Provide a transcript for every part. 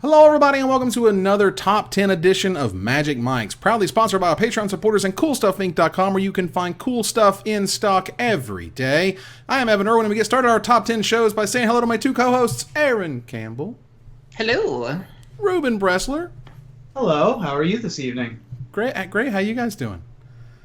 Hello, everybody, and welcome to another Top 10 edition of Magic Mics, proudly sponsored by our Patreon supporters and CoolStuffInc.com, where you can find cool stuff in stock every day. I am Evan Irwin, and we get started our Top 10 shows by saying hello to my two co-hosts, Aaron Campbell. Hello. Ruben Bressler. Hello, how are you this evening? Great. How you guys doing?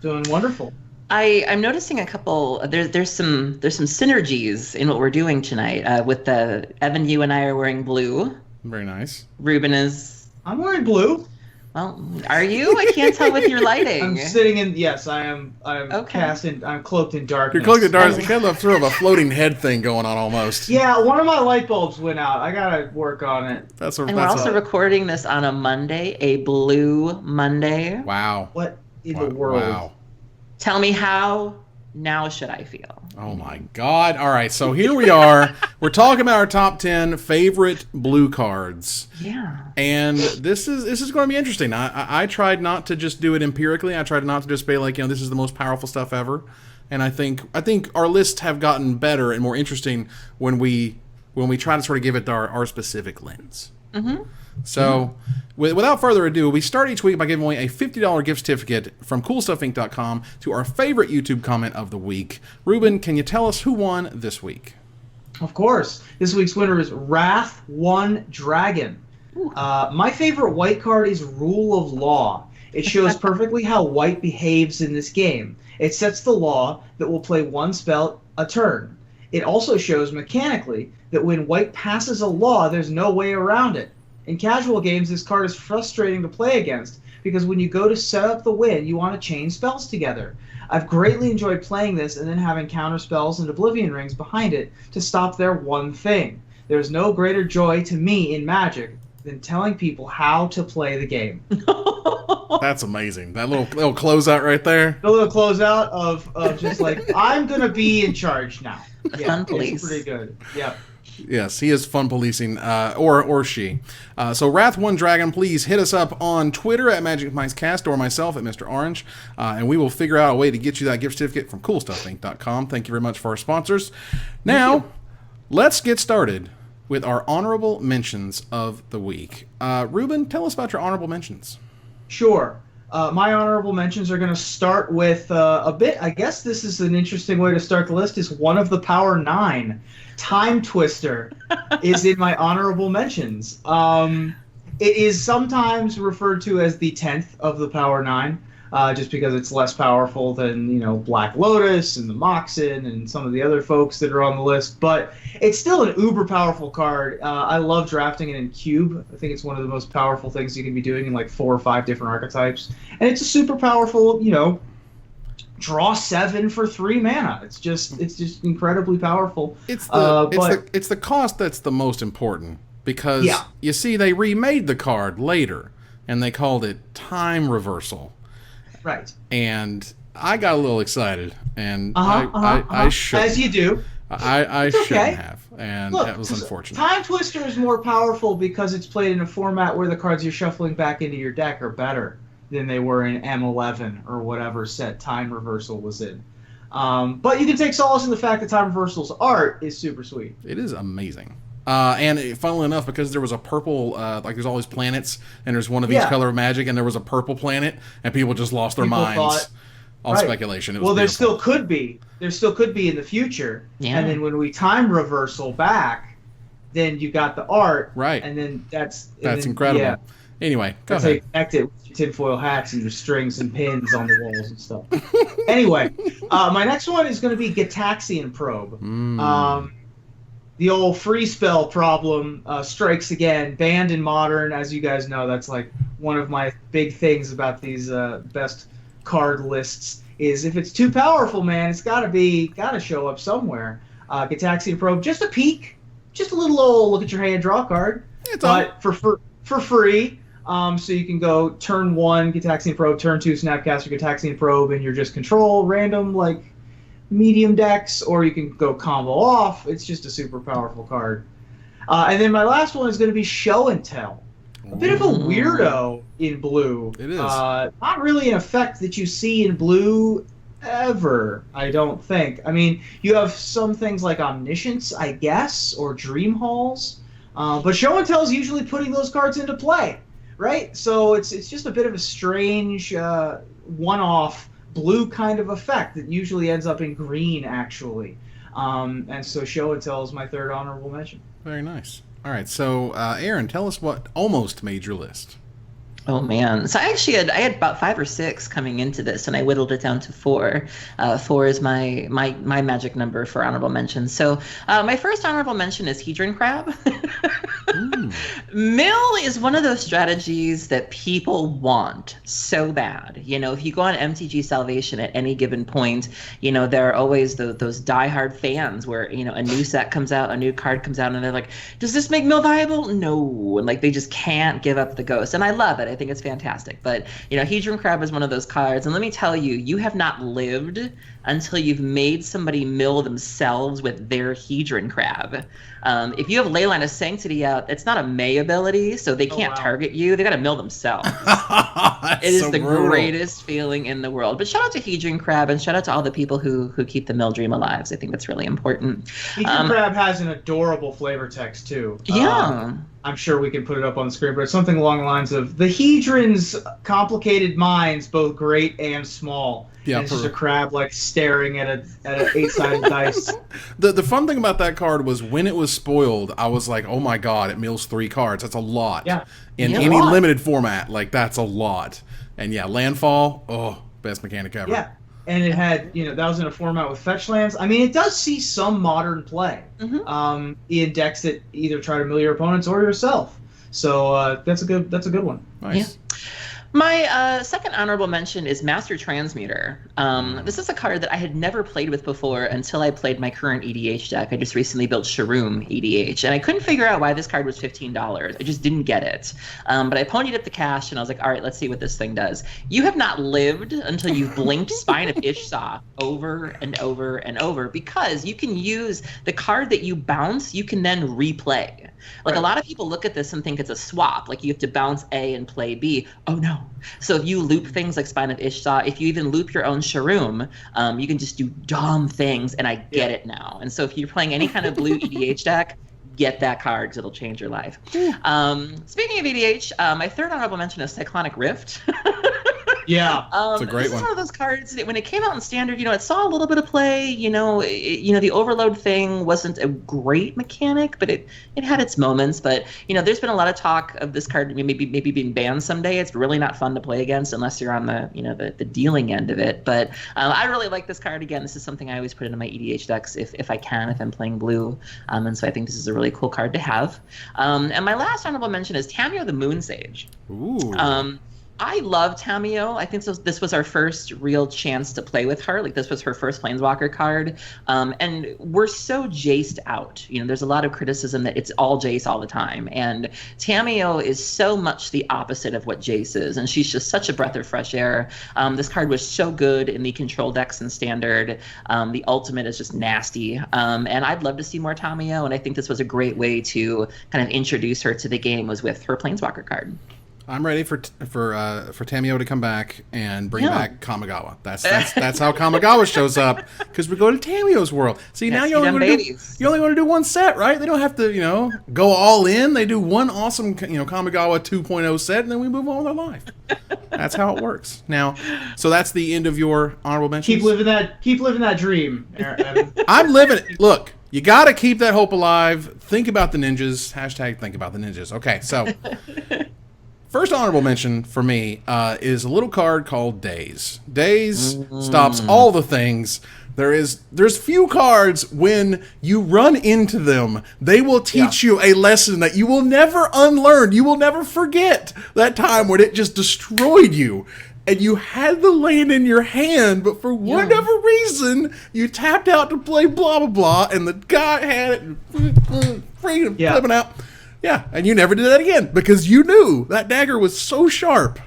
Doing wonderful. I'm noticing a couple. There's some synergies in what we're doing tonight. With the Evan, you and I are wearing blue. Very nice. Ruben is. I'm wearing blue. Well, are you? I can't tell with your lighting. I'm sitting in. Yes, I am. I'm okay. I'm cloaked in darkness. You're cloaked in darkness. You kind of sort of a floating head thing going on almost. Yeah, one of my light bulbs went out. I gotta work on it. We're also recording this on a Monday, a blue Monday. Wow. What in the world? Wow. Tell me how now should I feel? Oh my God. All right, so here we are. We're talking about our top 10 favorite blue cards. Yeah. And this is going to be interesting. I tried not to just do it empirically. I tried not to just be like, this is the most powerful stuff ever. And I think our lists have gotten better and more interesting when we try to sort of give it our specific lens. Mm-hmm. So, without further ado, we start each week by giving away a $50 gift certificate from CoolStuffInc.com to our favorite YouTube comment of the week. Ruben, can you tell us who won this week? Of course. This week's winner is Wrath One Dragon. My favorite white card is Rule of Law. It shows perfectly how white behaves in this game. It sets the law that will play one spell a turn. It also shows mechanically that when white passes a law, there's no way around it. In casual games, this card is frustrating to play against, because when you go to set up the win, you want to chain spells together. I've greatly enjoyed playing this and then having counter spells and Oblivion Rings behind it to stop their one thing. There's no greater joy to me in Magic than telling people how to play the game. That's amazing. That little closeout right there. A little closeout of just like, I'm going to be in charge now. Yeah, Fun police. It's pretty good. Yeah. Yes, he is fun policing, or she. So Wrath One Dragon, please hit us up on Twitter at MagicMicsCast or myself at Mr. Orange, and we will figure out a way to get you that gift certificate from CoolStuffInc.com. Thank you very much for our sponsors. Now, let's get started with our honorable mentions of the week. Ruben, tell us about your honorable mentions. Sure. My honorable mentions are going to start with a bit, I guess this is an interesting way to start the list, is one of the Power 9. Time Twister is in my honorable mentions. It is sometimes referred to as the 10th of the Power 9, just because it's less powerful than, Black Lotus and the Moxen and some of the other folks that are on the list. But it's still an uber powerful card. I love drafting it in Cube. I think it's one of the most powerful things you can be doing in like 4 or 5 different archetypes. And it's a super powerful, draw 7 for 3 mana. It's just incredibly powerful. It's the cost that's the most important, because you see they remade the card later and they called it Time Reversal. Right. And I got a little excited, and I should. As you do. I shouldn't have, and look, that was unfortunate. Time Twister is more powerful because it's played in a format where the cards you're shuffling back into your deck are better than they were in M11 or whatever set Time Reversal was in. But you can take solace in the fact that Time Reversal's art is super sweet. It is amazing. And funnily enough, because there was a purple, there's all these planets, and there's one of each color of Magic, and there was a purple planet, and people just lost their minds on speculation. It was there still could be. There still could be in the future. Yeah. And then when we Time Reversal back, then you got the art. Right. And then that's incredible. Yeah. Anyway, go ahead. You connect it with your tinfoil hats and your strings and pins on the walls and stuff. Anyway, my next one is going to be Gitaxian Probe. The old free spell problem strikes again. Banned in Modern, as you guys know, that's like one of my big things about these best card lists, is if it's too powerful, man, it's gotta show up somewhere. Gitaxian Probe, just a peek, just a little old look at your hand, draw a card, but for free. So you can go turn 1 Gitaxian Probe, turn 2 Snapcaster Gitaxian Probe, and you're just control random like medium decks, or you can go combo off. It's just a super powerful card. And then my last one is going to be Show and Tell. A bit of a weirdo in blue. It is. Not really an effect that you see in blue ever, I don't think. I mean, you have some things like Omniscience, I guess, or Dream Halls. But show and tell is usually putting those cards into play, right? So it's just a bit of a strange one-off blue kind of effect that usually ends up in green, actually. And so show and tell is my third honorable mention. Very nice. All right, so Aaron, tell us what almost made your list. Oh man! So I had about 5 or 6 coming into this, and I whittled it down to 4. 4 is my magic number for honorable mentions. So my first honorable mention is Hedron Crab. Mill is one of those strategies that people want so bad. You know, if you go on MTG Salvation at any given point, you know, there are always those diehard fans where, you know, a new set comes out, a new card comes out, and they're like, does this make Mill viable? No. And like, they just can't give up the ghost. And I love it. I think it's fantastic. But, you know, Hedron Crab is one of those cards. And let me tell you, you have not lived until you've made somebody mill themselves with their Hedron Crab. If you have Leyline of Sanctity out, it's not a May ability, so they can't target you. They got to mill themselves. It is so the brutal. Greatest feeling in the world. But shout out to Hedron Crab, and shout out to all the people who keep the mill dream alive. I think that's really important. Hedron Crab has an adorable flavor text, too. Yeah. I'm sure we can put it up on the screen, but it's something along the lines of, the Hedron's complicated minds, both great and small. Yeah, it's just a crab like staring at an 8-sided dice. The fun thing about that card was when it was spoiled, I was like, oh my god, it mills 3 cards. That's a lot. Yeah. In any limited format, like that's a lot. And yeah, landfall, best mechanic ever. Yeah. And it had, you know, that was in a format with fetch lands. I mean, it does see some modern play in decks that either try to mill your opponents or yourself. So that's a good one. Nice. Yeah. My second honorable mention is Master Transmuter. This is a card that I had never played with before until I played my current EDH deck. I just recently built Shroom EDH, and I couldn't figure out why this card was $15. I just didn't get it. But I ponied up the cash, and I was like, all right, let's see what this thing does. You have not lived until you've blinked Spine of Ishsaw over and over and over, because you can use the card that you bounce, you can then replay. Like, a lot of people look at this and think it's a swap. Like, you have to bounce A and play B. Oh, no. So if you loop things like Spine of Ishsaw, if you even loop your own Shroom, you can just do dumb things, and I get it now. And so if you're playing any kind of blue EDH deck, get that card because it'll change your life. Speaking of EDH, my third honorable mention is Cyclonic Rift. Yeah, it's a great this one. Is one of those cards that when it came out in Standard, you know, it saw a little bit of play. You know, the Overload thing wasn't a great mechanic, but it had its moments. But you know, there's been a lot of talk of this card maybe being banned someday. It's really not fun to play against unless you're on the dealing end of it. But I really like this card. Again, this is something I always put into my EDH decks if I can, if I'm playing blue. And so I think this is a really cool card to have. And my last honorable mention is Tamio the Moon Sage. Ooh. I love Tamio. I think this was our first real chance to play with her. Like, this was her first Planeswalker card. And we're so Jaced out. You know, there's a lot of criticism that it's all Jace all the time. And Tamio is so much the opposite of what Jace is. And she's just such a breath of fresh air. This card was so good in the control decks and Standard. The ultimate is just nasty. And I'd love to see more Tamio. And I think this was a great way to kind of introduce her to the game, was with her Planeswalker card. I'm ready for Tamio to come back and bring back Kamigawa. That's how Kamigawa shows up, because we go to Tamio's world. See, now you only want to do one set, right? They don't have to, go all in. They do one awesome, Kamigawa 2.0 set, and then we move on with our life. That's how it works. Now, so that's the end of your honorable mentions. Keep living that dream, Evan. I'm living it. Look, you got to keep that hope alive. Think about the ninjas. # think about the ninjas. Okay, so. First honorable mention for me is a little card called Daze. Daze stops all the things. There's few cards when you run into them, they will teach you a lesson that you will never unlearn. You will never forget that time when it just destroyed you. And you had the land in your hand, but for whatever reason, you tapped out to play blah, blah, blah, and the guy had it flipping out. Yeah, and you never did that again because you knew that dagger was so sharp.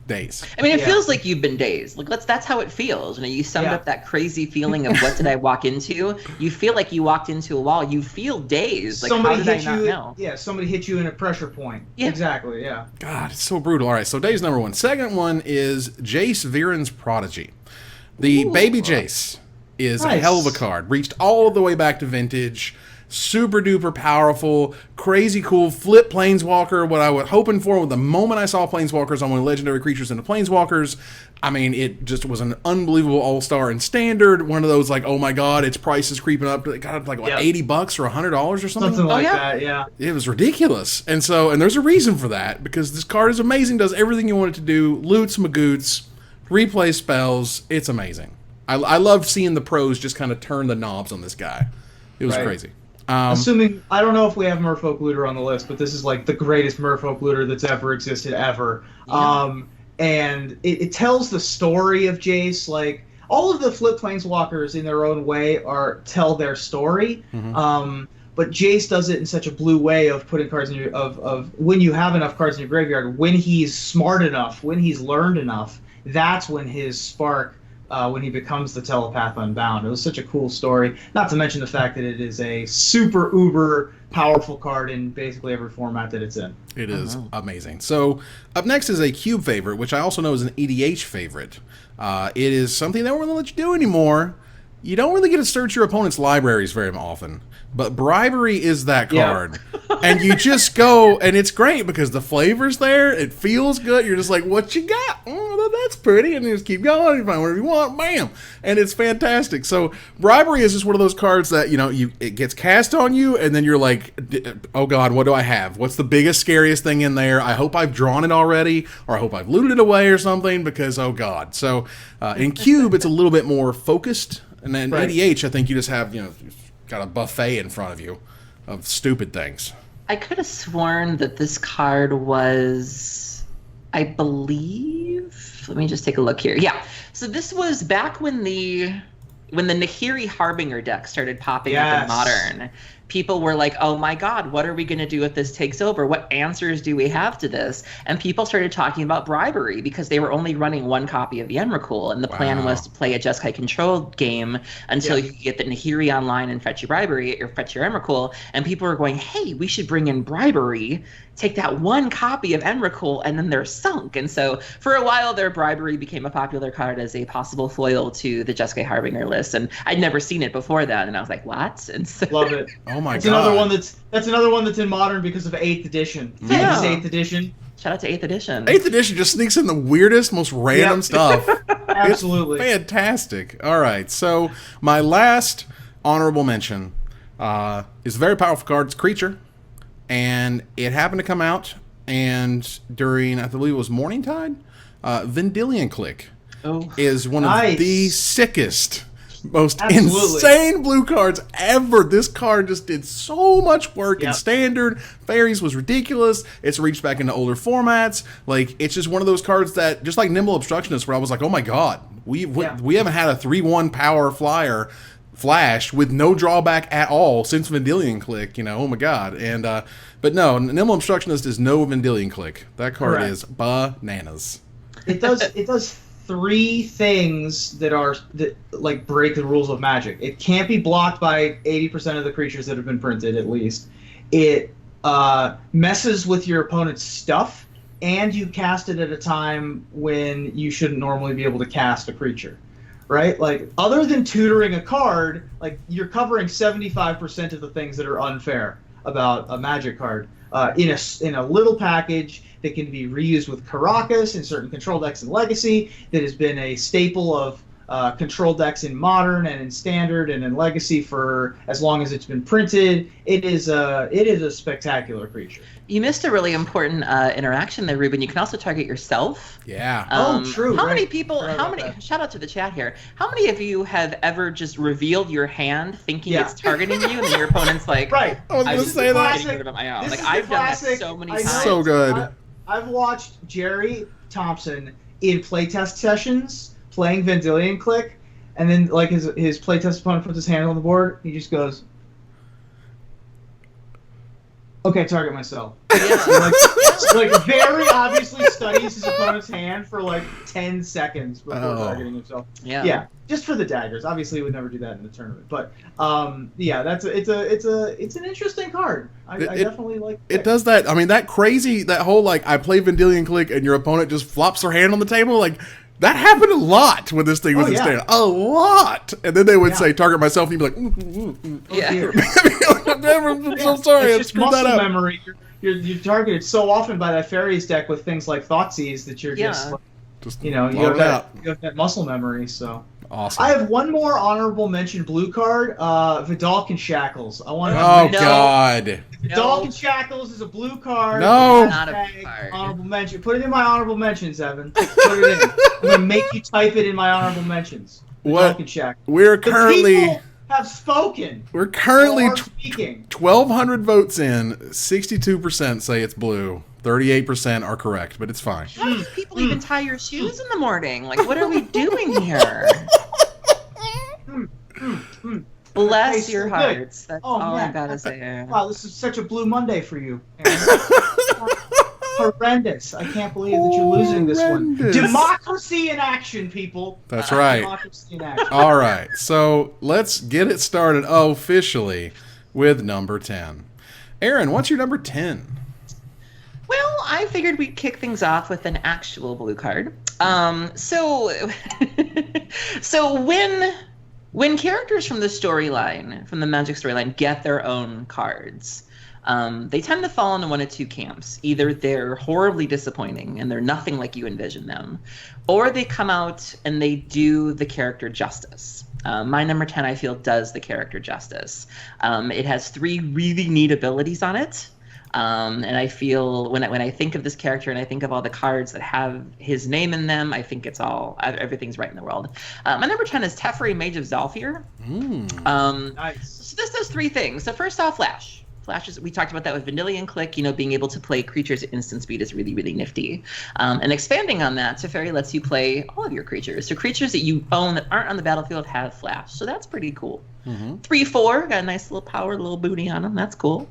Daze. I mean, it feels like you've been dazed. Like that's how it feels. You summed up that crazy feeling of what did I walk into? You feel like you walked into a wall. You feel dazed. Like, somebody how did I not know? Yeah, somebody hit you in a pressure point. Yeah. Exactly, yeah. God, it's so brutal. All right, so Daze number one. Second one is Jace Viren's Prodigy. The baby Jace is a hell of a card. Reached all the way back to vintage. super duper powerful, crazy cool, flip Planeswalker. What I was hoping for the moment I saw Planeswalkers on one of the legendary creatures into Planeswalkers, I mean, it just was an unbelievable all-star in Standard. One of those, like, oh my god, its price is creeping up. It got up like, what, $80 or $100 or something? Something like that, yeah. It was ridiculous. And there's a reason for that, because this card is amazing, does everything you want it to do, loots, magoots, replay spells. It's amazing. I love seeing the pros just kind of turn the knobs on this guy. It was crazy. Assuming, I don't know if we have Merfolk Looter on the list, but this is like the greatest Merfolk Looter that's ever existed ever. Yeah. And it tells the story of Jace. Like, all of the flip planeswalkers in their own way tell their story. Mm-hmm. But Jace does it in such a blue way of putting cards in your of when you have enough cards in your graveyard, when he's smart enough, when he's learned enough, that's when his spark. When he becomes the Telepath Unbound. It was such a cool story, not to mention the fact that it is a super uber powerful card in basically every format that it's in. It is amazing. So up next is a Cube favorite, which I also know is an EDH favorite. It is something they don't really let you do anymore. You don't really get to search your opponent's libraries very often, but Bribery is that card. Yeah. And you just go, and it's great because the flavor's there, it feels good, you're just like, what you got? Oh, that's pretty, and you just keep going, you find whatever you want, bam! And it's fantastic. So Bribery is just one of those cards that, it gets cast on you, and then you're like, oh god, what do I have? What's the biggest, scariest thing in there? I hope I've drawn it already, or I hope I've looted it away or something, because, oh god. So in Cube, it's a little bit more focused. And then EDH, I think you just have, got a buffet in front of you of stupid things. I could have sworn that this card was, I believe, let me just take a look here. Yeah, so this was back when the Nahiri Harbinger deck started popping up in Modern. People were like, oh my god, what are we going to do if this takes over? What answers do we have to this? And people started talking about Bribery because they were only running one copy of the Emrakul, and the plan was to play a Jeskai controlled game until you get the Nahiri online and fetch your Bribery or fetch your Emrakul. And people were going, hey, we should bring in Bribery, take that one copy of Emrakul, and then they're sunk. And so for a while their Bribery became a popular card as a possible foil to the Jeskai Harbinger list. And I'd never seen it before that, and I was like, what? And so love it. Oh my god. That's another one that's in Modern because of 8th edition. Yeah. 8th edition. Shout out to 8th edition. 8th edition just sneaks in the weirdest, most random stuff. Absolutely. It's fantastic. All right, so my last honorable mention is a very powerful card. It's Creature. And it happened to come out, and during, I believe it was Morningtide, Vendilion Click is one of the sickest, most insane blue cards ever. This card just did so much work in Standard. Fairies was ridiculous. It's reached back into older formats. Like, it's just one of those cards that, just like Nimble Obstructionist, where I was like, oh my god, we haven't had a 3/1 power flyer flash with no drawback at all since Vendilion Click, oh my god. And but no, Nimble Obstructionist is no Vendilion Click. That card is bananas. It does 3 things that like break the rules of Magic. It can't be blocked by 80% of the creatures that have been printed, at least. It messes with your opponent's stuff, and you cast it at a time when you shouldn't normally be able to cast a creature. Right? Like, other than tutoring a card, like, you're covering 75% of the things that are unfair about a Magic card in a little package that can be reused with Karakas in certain control decks in Legacy, that has been a staple of control decks in Modern and in Standard and in Legacy for as long as it's been printed. It is a spectacular creature. You missed a really important interaction there, Ruben. You can also target yourself. Yeah. True. How many people? Shout out to the chat here. How many of you have ever just revealed your hand thinking it's targeting you, and then your opponent's like, right? I was going to say that. Getting rid of it on my own. Like, I've done that so many times. So good. I've watched Jerry Thompson in playtest sessions playing Vendilion Click, and then like his playtest opponent puts his hand on the board, he just goes, okay, target myself. Like very obviously studies his opponent's hand for like 10 seconds before targeting himself. Yeah, just for the daggers. Obviously, he would never do that in the tournament. But it's an interesting card. I definitely like it. It does that. I mean, that whole like I play Vendilion Click and your opponent just flops their hand on the table. Like, That happened a lot when this thing was in yeah. standard. A lot. And then they would say, target myself, and you'd be like, Yeah. I'm so sorry. It's I just screwed that muscle up. memory. You're targeted so often by that fairies deck with things like Thoughtseize that you're just, like, Just you have blow it out. you have that muscle memory. So Awesome. I have one more honorable mention blue card, Vidalcan Shackles. I want to. Oh, No. God. Vidalcan Shackles is a blue card. No. Not a blue Hashtag card. Honorable mention. Put it in my honorable mentions, Evan. Put it in. I'm gonna make you type it in my honorable mentions. What? Vidalcan Shackles. We're The currently... people have spoken. We're currently Or speaking. 1,200 votes in. 62% say it's blue. 38% are correct, but it's fine. How do people even tie your shoes in the morning? Like, what are we doing here? Bless Tastes your so good. hearts. That's Oh, all I man. gotta say. Wow, this is such a blue Monday for you. Aaron. Horrendous. I can't believe that you're losing this one. Horrendous. Democracy in action, people. That's right. Democracy in action. All right, so let's get it started officially with number 10. Aaron, what's your number 10? Well, I figured we'd kick things off with an actual blue card. So when characters from the storyline, from the Magic storyline, get their own cards, they tend to fall into one of two camps. Either they're horribly disappointing and they're nothing like you envision them, or they come out and they do the character justice. My number 10, I feel, does the character justice. It has 3 really neat abilities on it. And I feel when I think of this character and I think of all the cards that have his name in them, I think everything's right in the world. My number 10 is Teferi, Mage of Zhalfir. Nice. So this does 3 things. So first off, Flash. Flash is, we talked about that with Vanillion Click, being able to play creatures at instant speed is really, really nifty. And expanding on that, Teferi lets you play all of your creatures. So creatures that you own that aren't on the battlefield have Flash. So that's pretty cool. 3/4, got a nice little power, little booty on them. That's cool.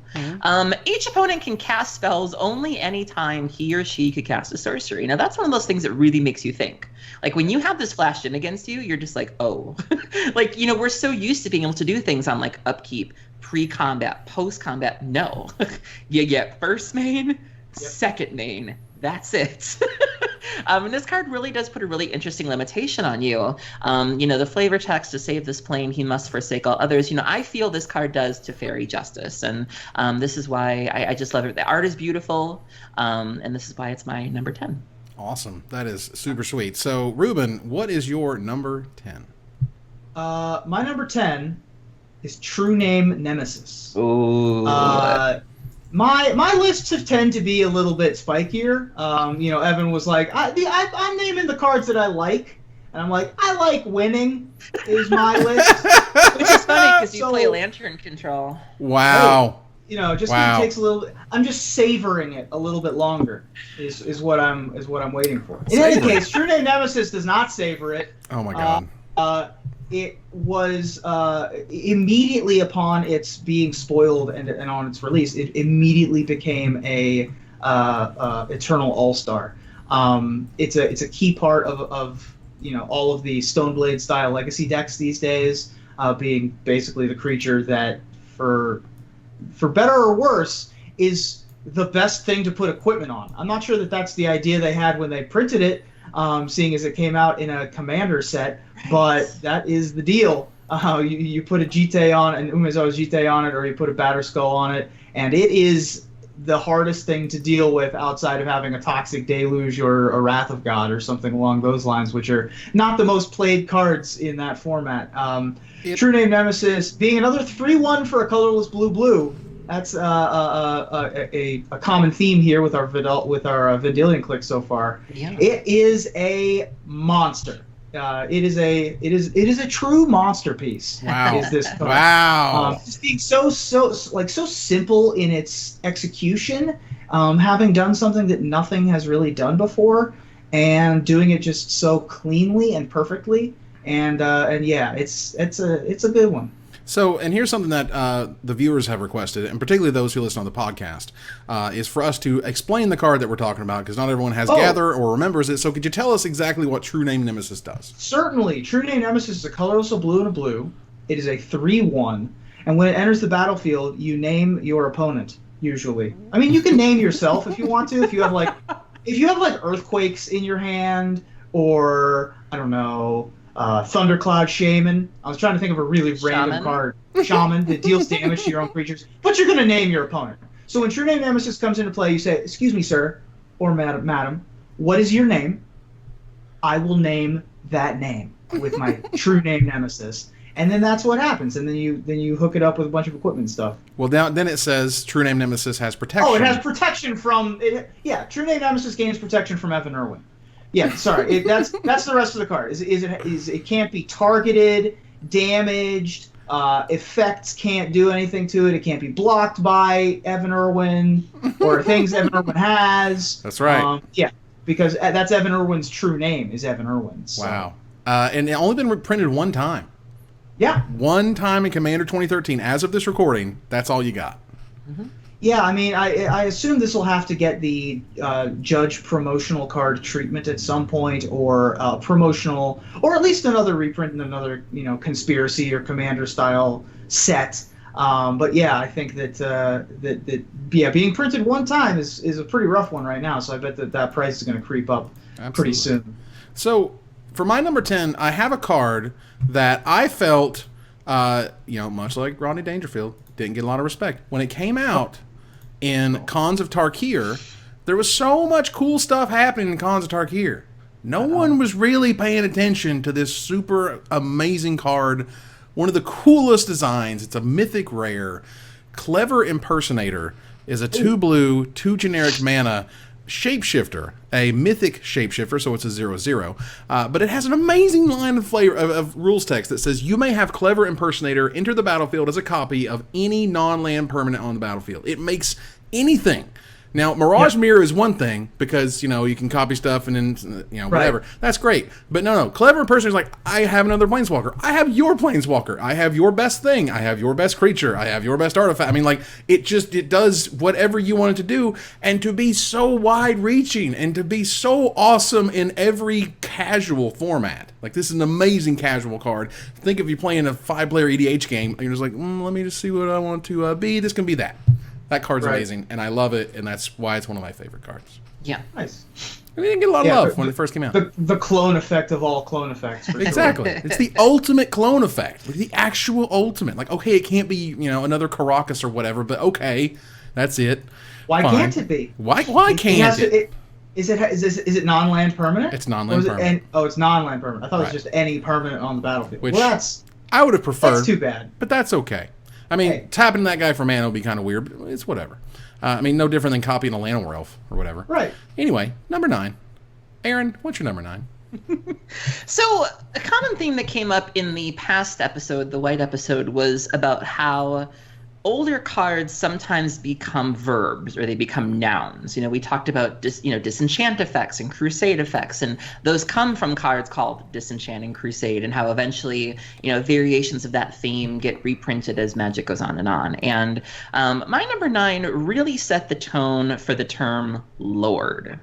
Each opponent can cast spells only anytime he or she could cast a sorcery. Now, that's one of those things that really makes you think. Like, when you have this flashed in against you, you're just like, oh. Like, we're so used to being able to do things on, like, upkeep, pre-combat, post-combat. No. You get first main, second main. That's it. And this card really does put a really interesting limitation on you. The flavor text, to save this plane, he must forsake all others. I feel this card does Teferi justice. And this is why I just love it. The art is beautiful. And this is why it's my number 10. Awesome. That is super sweet. So, Ruben, what is your number 10? My number 10 is True Name Nemesis. Ooh. My lists have tend to be a little bit spikier. Evan was like, I'm naming the cards that I like. And I'm like, I like winning is my list. Which is funny because you play Lantern Control. Wow. Just Wow. it takes a little. I'm just savoring it a little bit longer. Is what I'm waiting for. In any case, True Name Nemesis does not savor it. Oh my God. It was immediately upon its being spoiled and on its release, it immediately became a Eternal All-Star. It's a key part of all of the Stoneblade style legacy decks these days, being basically the creature that for better or worse is the best thing to put equipment on. I'm not sure that that's the idea they had when they printed it. Seeing as it came out in a commander set, but that is the deal. You put a Jite on, an Umezawa's Jite on it, or you put a Batterskull on it, and it is the hardest thing to deal with outside of having a Toxic Deluge or a Wrath of God or something along those lines, which are not the most played cards in that format. True Name Nemesis being another 3/1 for a colorless blue. That's a common theme here with our Vanillion Click so far. Yeah. It is a monster. It is a true monster piece. Wow. Is this card. Wow. Just being so simple in its execution, having done something that nothing has really done before, and doing it just so cleanly and perfectly. And yeah, it's a good one. So, and here's something that the viewers have requested, and particularly those who listen on the podcast, is for us to explain the card that we're talking about, because not everyone has Gather or remembers it. So could you tell us exactly what True Name Nemesis does? Certainly. True Name Nemesis is a colorless blue and a blue. It is a 3/1, and when it enters the battlefield, you name your opponent, usually. I mean, you can name yourself if you want to. If you have like Earthquakes in your hand, or I don't know, Thundercloud Shaman. I was trying to think of a really random card. Shaman that deals damage to your own creatures, but you're going to name your opponent. So when True Name Nemesis comes into play, you say, "Excuse me, sir, or madam, what is your name? I will name that name with my True Name Nemesis." And then that's what happens, and then you hook it up with a bunch of equipment stuff. Well, then it says True Name Nemesis has protection. Oh, it has protection from it. Yeah, True Name Nemesis gains protection from Evan Irwin. Yeah, sorry, that's the rest of the card. It can't be targeted, damaged. Effects can't do anything to it. It can't be blocked by Evan Irwin or things Evan Irwin has. That's right. Yeah, because that's Evan Irwin's true name is Evan Irwin. So. Wow. And it only been reprinted one time. Yeah. One time in Commander 2013. As of this recording, that's all you got. Mm-hmm. Yeah, I mean, I assume this will have to get the Judge promotional card treatment at some point, or promotional, or at least another reprint in another, Conspiracy or Commander style set. But yeah, I think that being printed one time is a pretty rough one right now. So I bet that price is going to creep up pretty soon. So for my number 10, I have a card that I felt, much like Rodney Dangerfield, didn't get a lot of respect when it came out. In Khans of Tarkir, there was so much cool stuff happening in Khans of Tarkir. No one was really paying attention to this super amazing card. One of the coolest designs. It's a mythic rare. Clever Impersonator is a 2-blue, 2 generic mana shapeshifter, a mythic shapeshifter, so it's a 0/0. But it has an amazing line of rules text that says you may have Clever Impersonator enter the battlefield as a copy of any non-land permanent on the battlefield. It makes anything. Now, Mirage Mirror is one thing, because, you can copy stuff and then, whatever. Right. That's great. But no. Clever Impersonator is like, I have another Planeswalker. I have your Planeswalker. I have your best thing. I have your best creature. I have your best artifact. I mean, like, it does whatever you want it to do. And to be so wide-reaching and to be so awesome in every casual format. Like, this is an amazing casual card. Think if you're playing a 5-player EDH game, you're just like, let me just see what I want to be. This can be that. That card's amazing, and I love it, and that's why it's one of my favorite cards. Yeah. Nice. I mean, it didn't get a lot of love when it first came out. The clone effect of all clone effects. For exactly. Sure. It's the ultimate clone effect. Like the actual ultimate. Like, okay, it can't be, another Caracas or whatever, but okay, that's it. Why can't it be? Why can't it? Is it non-land permanent? It's non-land permanent. It's non-land permanent. I thought it was just any permanent on the battlefield. Which I would have preferred. That's too bad. But that's okay. I mean, tapping that guy for mana would be kind of weird, but it's whatever. No different than copying a Llanowar Elf or whatever. Right. Anyway, number 9. Aaron, what's your number 9? So, a common theme that came up in the past episode, the White episode, was about how older cards sometimes become verbs or they become nouns. We talked about disenchant effects and crusade effects, and those come from cards called disenchant and crusade, and how eventually variations of that theme get reprinted as Magic goes on. And my number 9 really set the tone for the term Lord.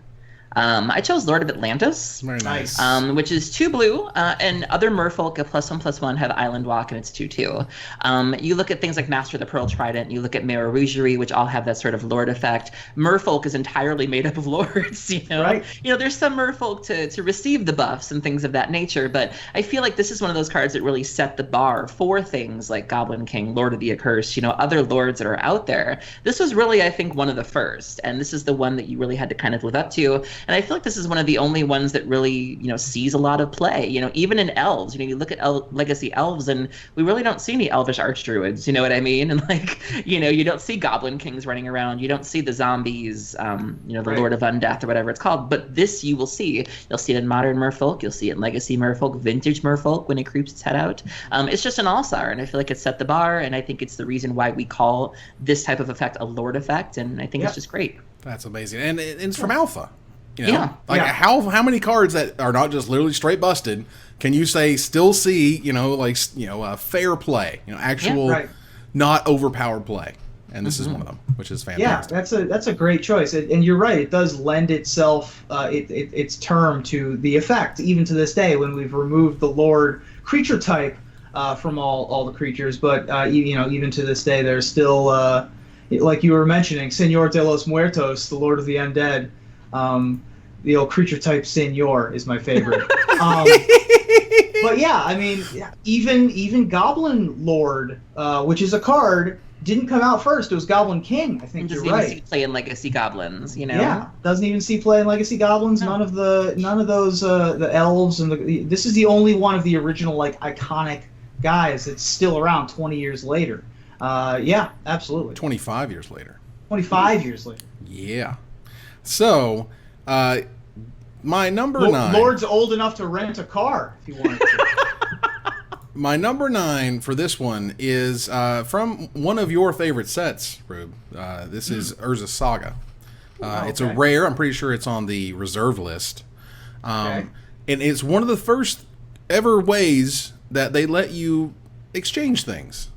I chose Lord of Atlantis. Very nice. Which is 2 blue, and other Merfolk, a +1/+1, have Island Walk, and it's 2/2. You look at things like Master of the Pearl Trident, you look at Mirror Rougerie, which all have that sort of Lord effect. Merfolk is entirely made up of Lords, Right. There's some Merfolk to receive the buffs and things of that nature, but I feel like this is one of those cards that really set the bar for things like Goblin King, Lord of the Accursed, other Lords that are out there. This was really, I think, one of the first, and this is the one that you really had to kind of live up to. And I feel like this is one of the only ones that really, sees a lot of play. Even in Elves, you look at Legacy Elves, and we really don't see any Elvish Archdruids. You know what I mean? And you don't see Goblin Kings running around. You don't see the zombies, the right. Lord of Undeath or whatever it's called. But this you will see. You'll see it in Modern Merfolk. You'll see it in Legacy Merfolk, Vintage Merfolk when it creeps its head out. It's just an all-star, and I feel like it set the bar, and I think it's the reason why we call this type of effect a Lord effect, and I think it's just great. That's amazing, and it's from Alpha. How many cards that are not just literally straight busted can you say still see fair play, actual not overpowered play, and this is one of them, which is fantastic. Yeah, that's a great choice, and you're right. It does lend itself its term to the effect, even to this day when we've removed the Lord creature type from all the creatures, but even to this day there's still like you were mentioning, Señor de los Muertos, the Lord of the Undead. the old creature type Senior is my favorite. But yeah, I mean, even Goblin Lord, which is a card, didn't come out first. It was Goblin King. I think you're right. Doesn't even see play in Legacy Goblins, you know. Yeah, doesn't even see play in Legacy Goblins. No. None of those the elves and this is the only one of the original like iconic guys that's still around 20 years later. Yeah, absolutely. 25 years later. 25 years later. Yeah. So, my number 9. Lord's old enough to rent a car if he wanted to. My number 9 for this one is from one of your favorite sets, Rube. This is Urza Saga. It's a rare. I'm pretty sure it's on the reserve list. And it's one of the first ever ways that they let you exchange things.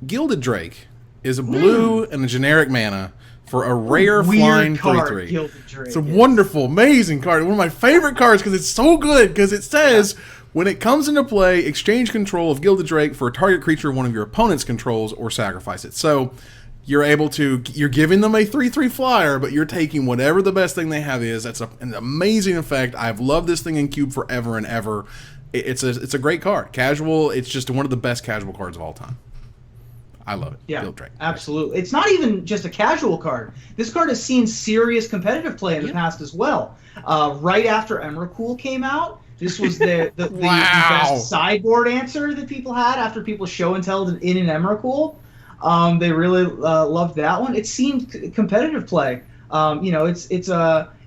Gilded Drake is a blue and a generic mana for a rare flying 3/3. Gilded Drake. It's a wonderful, amazing card. One of my favorite cards because it's so good. Because it says, when it comes into play, exchange control of Gilded Drake for a target creature one of your opponent's controls or sacrifice it. So you're giving them a 3/3 flyer, but you're taking whatever the best thing they have is. That's an amazing effect. I've loved this thing in Cube forever and ever. It's a great card. Casual. It's just one of the best casual cards of all time. I love it. Yeah, Gilded Drake. absolutely. It's not even just a casual card. This card has seen serious competitive play in the past as well. Right after Emrakul came out, this was the best sideboard answer that people had after people show and tell in an Emrakul. They really loved that one. It's seen competitive play. It's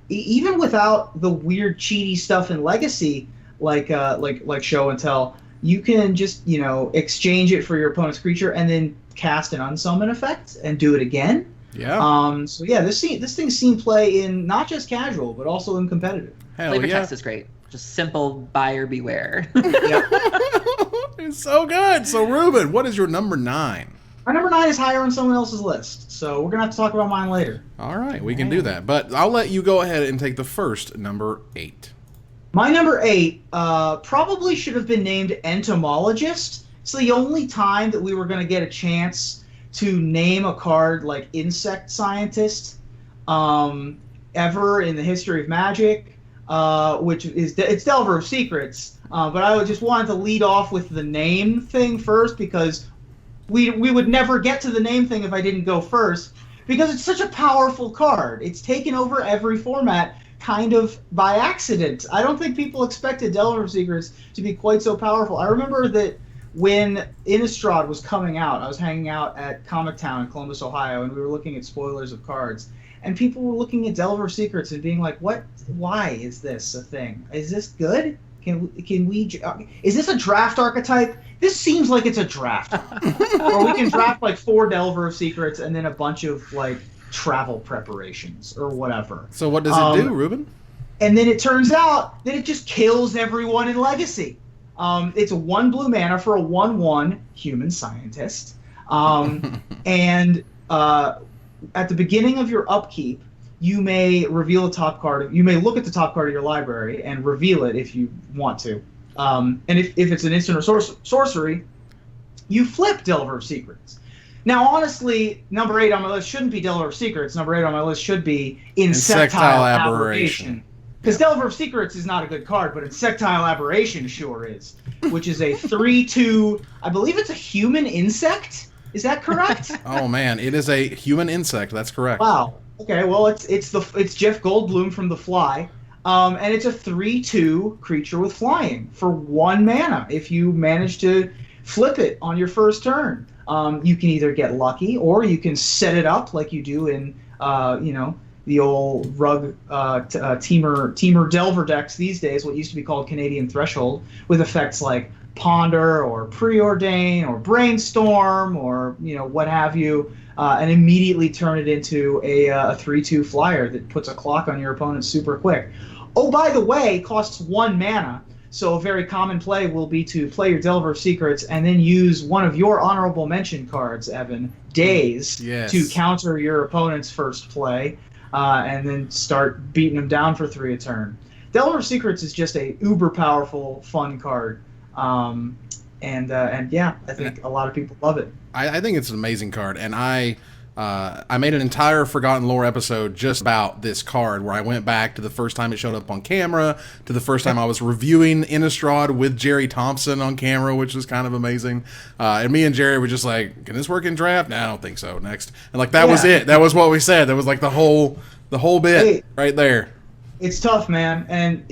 even without the weird cheaty stuff in Legacy, like show and tell. You can just exchange it for your opponent's creature and then cast an unsummon effect and do it again. Yeah. So yeah, this thing's seen play in not just casual but also in competitive. Hell Flavor yeah. text is great. Just simple buyer beware. Yep. It's so good. So Ruben, what is your number 9? My number 9 is higher on someone else's list, so we're gonna have to talk about mine later. All right, we can do that. But I'll let you go ahead and take the first, number 8. My number 8 probably should have been named Entomologist. It's the only time that we were going to get a chance to name a card like Insect Scientist ever in the history of Magic, which is it's Delver of Secrets. But I just wanted to lead off with the name thing first because we would never get to the name thing if I didn't go first because it's such a powerful card. It's taken over every format kind of by accident. I don't think people expected Delver of Secrets to be quite so powerful. I remember that when Innistrad was coming out, I was hanging out at Comic Town in Columbus, Ohio, and we were looking at spoilers of cards. And people were looking at Delver of Secrets and being like, "What? Why is this a thing? Is this good? Can we? Is this a draft archetype? This seems like it's a draft, or we can draft like 4 Delver of Secrets and then a bunch of like travel preparations or whatever." So what does it do, Ruben? And then it turns out that it just kills everyone in Legacy. It's a 1 blue mana for a 1/1 human scientist. And at the beginning of your upkeep, you may reveal a top card. You may look at the top card of your library and reveal it if you want to. And if it's an instant or sorcery, you flip Delver of Secrets. Now, honestly, number 8 on my list shouldn't be Delver of Secrets. Number 8 on my list should be Insectile Aberration. Because Delver of Secrets is not a good card, but Insectile Aberration sure is. Which is a 3/2, I believe it's a human insect? Is that correct? Oh man, it is a human insect. That's correct. Wow. Okay, well it's Jeff Goldblum from The Fly. And it's a 3/2 creature with flying for 1 mana if you manage to flip it on your first turn. You can either get lucky or you can set it up like you do in the old rug teamer Delver decks these days, what used to be called Canadian Threshold, with effects like Ponder or Preordain or Brainstorm or what have you, and immediately turn it into a 3/2 flyer that puts a clock on your opponent super quick. Oh, by the way, costs 1 mana. So a very common play will be to play your Delver of Secrets and then use one of your honorable mention cards, Evan, Daze, to counter your opponent's first play, and then start beating them down for 3 a turn. Delver of Secrets is just a uber powerful, fun card, and yeah, I think a lot of people love it. I think it's an amazing card, and I I made an entire Forgotten Lore episode just about this card, where I went back to the first time it showed up on camera, to the first time I was reviewing Innistrad with Jerry Thompson on camera, which was kind of amazing. And me and Jerry were just like, can this work in draft? No, I don't think so. Next. And like, that was it. That was what we said. That was like the whole bit right there. It's tough, man, and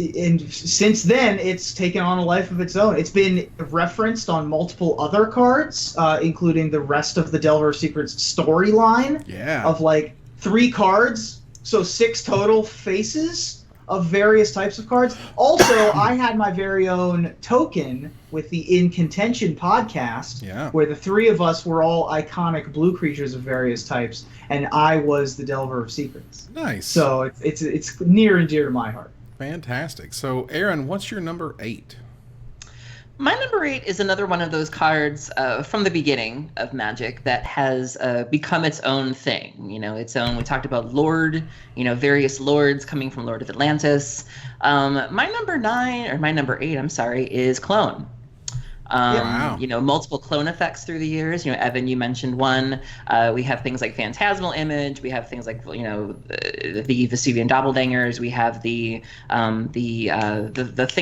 since then, it's taken on a life of its own. It's been referenced on multiple other cards, including the rest of the Delver of Secrets storyline. Yeah. Of like 3 cards, so 6 total faces of various types of cards. Also, I had my very own token with the In Contention podcast, where the 3 of us were all iconic blue creatures of various types, and I was the Delver of Secrets. Nice. So it's near and dear to my heart. Fantastic. So, Aaron, what's your number 8? My number 8 is another one of those cards from the beginning of Magic that has become its own thing. You know, its own. We talked about Lord. You know, various lords coming from Lord of Atlantis. My number 8. I'm sorry, is Clone. Wow. You know, multiple clone effects through the years. You know, Evan, you mentioned one. We have things like Phantasmal Image. We have things like, you know, the Vesuvian Doppelgangers. We have the thing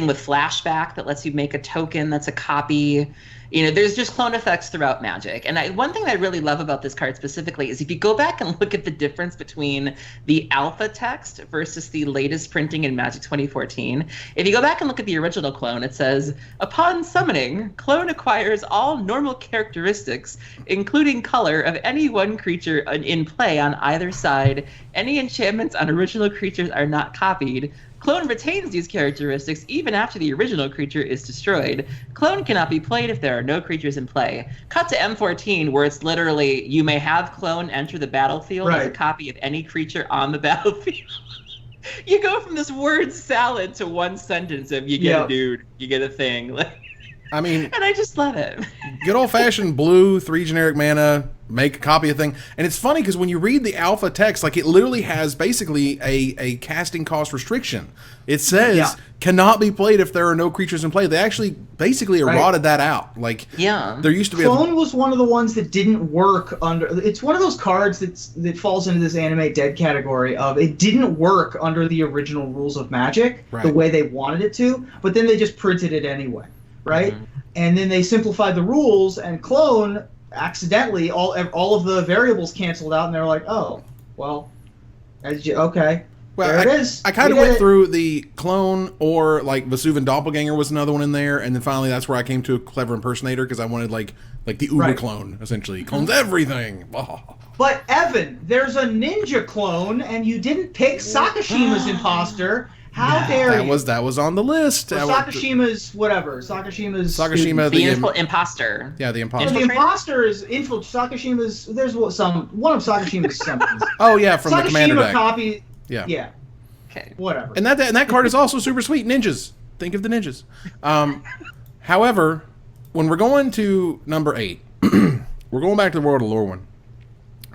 with Flashback that lets you make a token that's a copy. You know, there's just clone effects throughout Magic. And one thing that I really love about this card specifically is if you go back and look at the difference between the alpha text versus the latest printing in Magic 2014, if you go back and look at the original clone, it says, upon summoning, clone acquires all normal characteristics, including color, of any one creature in play on either side. Any enchantments on original creatures are not copied. Clone retains these characteristics even after the original creature is destroyed. Clone cannot be played if there are no creatures in play. Cut to M14, where it's literally, you may have Clone enter the battlefield as a copy of any creature on the battlefield. You go from this word salad to one sentence of, you get a dude, you get a thing. I mean, and I just love it. Good old-fashioned blue, 3 generic mana, make a copy of thing. And it's funny because when you read the alpha text, like, it literally has basically a casting cost restriction. It says, cannot be played if there are no creatures in play. They actually basically eroded that out. Like, there used to be Clone was one of the ones that didn't work under... It's one of those cards that falls into this animate dead category of it didn't work under the original rules of Magic the way they wanted it to, but then they just printed it anyway. Right? Mm-hmm. And then they simplified the rules, and Clone accidentally all of the variables canceled out, and they're like, oh, well, okay. Well, there it is. I kind of went through the Clone, or like Vesuvian Doppelganger was another one in there, and then finally that's where I came to a clever Impersonator because I wanted like the Uber clone, essentially. Clones everything. But Evan, there's a ninja clone, and you didn't pick Sakashima's imposter. How dare you? That was on the list. Sakashima's whatever. Sakashima, the imposter. Yeah, the imposter. The imposter is Sakashima's. There's one of Sakashima's something. Oh yeah, from the commander deck. Copy. Yeah. Okay. Whatever. And that card is also super sweet. Ninjas. Think of the ninjas. However, when we're going to number 8, we're going back to the World of Lore one,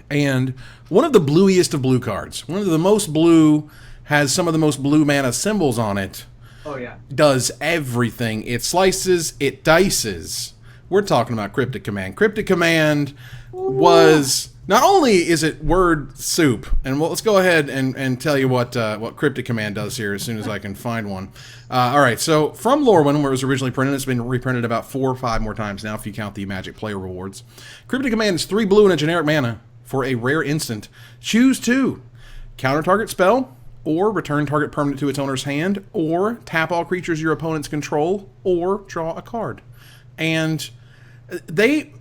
and one of the bluiest of blue cards. One of the most blue. Has some of the most blue mana symbols on it. Oh, yeah. Does everything. It slices, it dices. We're talking about Cryptic Command. Cryptic Command was... Not only is it word soup, and let's go ahead and tell you what Cryptic Command does here as soon as I can find one. All right, so from Lorwyn, where it was originally printed, it's been reprinted about 4 or 5 more times now if you count the Magic player rewards. Cryptic Command is 3 blue and a generic mana for a rare instant. Choose 2. Counter target spell, or return target permanent to its owner's hand, or tap all creatures your opponents control, or draw a card. And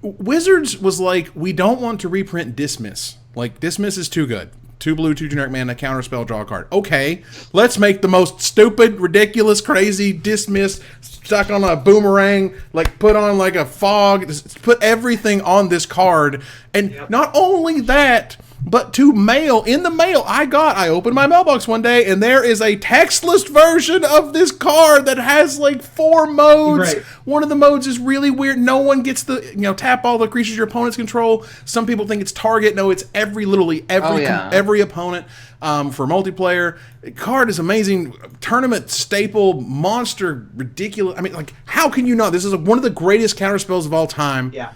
Wizards was like, we don't want to reprint Dismiss. Like, Dismiss is too good. 2 blue, 2 generic mana, counter spell, draw a card. Okay, let's make the most stupid, ridiculous, crazy Dismiss, stuck on a boomerang, like put on like a fog, just put everything on this card. And not only that, but in the mail, I opened my mailbox one day, and there is a textless version of this card that has like 4 modes. Right. One of the modes is really weird. No one gets the, tap all the creatures your opponents control. Some people think it's target. No, it's every opponent for multiplayer. The card is amazing. Tournament staple, monster, ridiculous. I mean, like, how can you not? This is one of the greatest counter spells of all time. Yeah.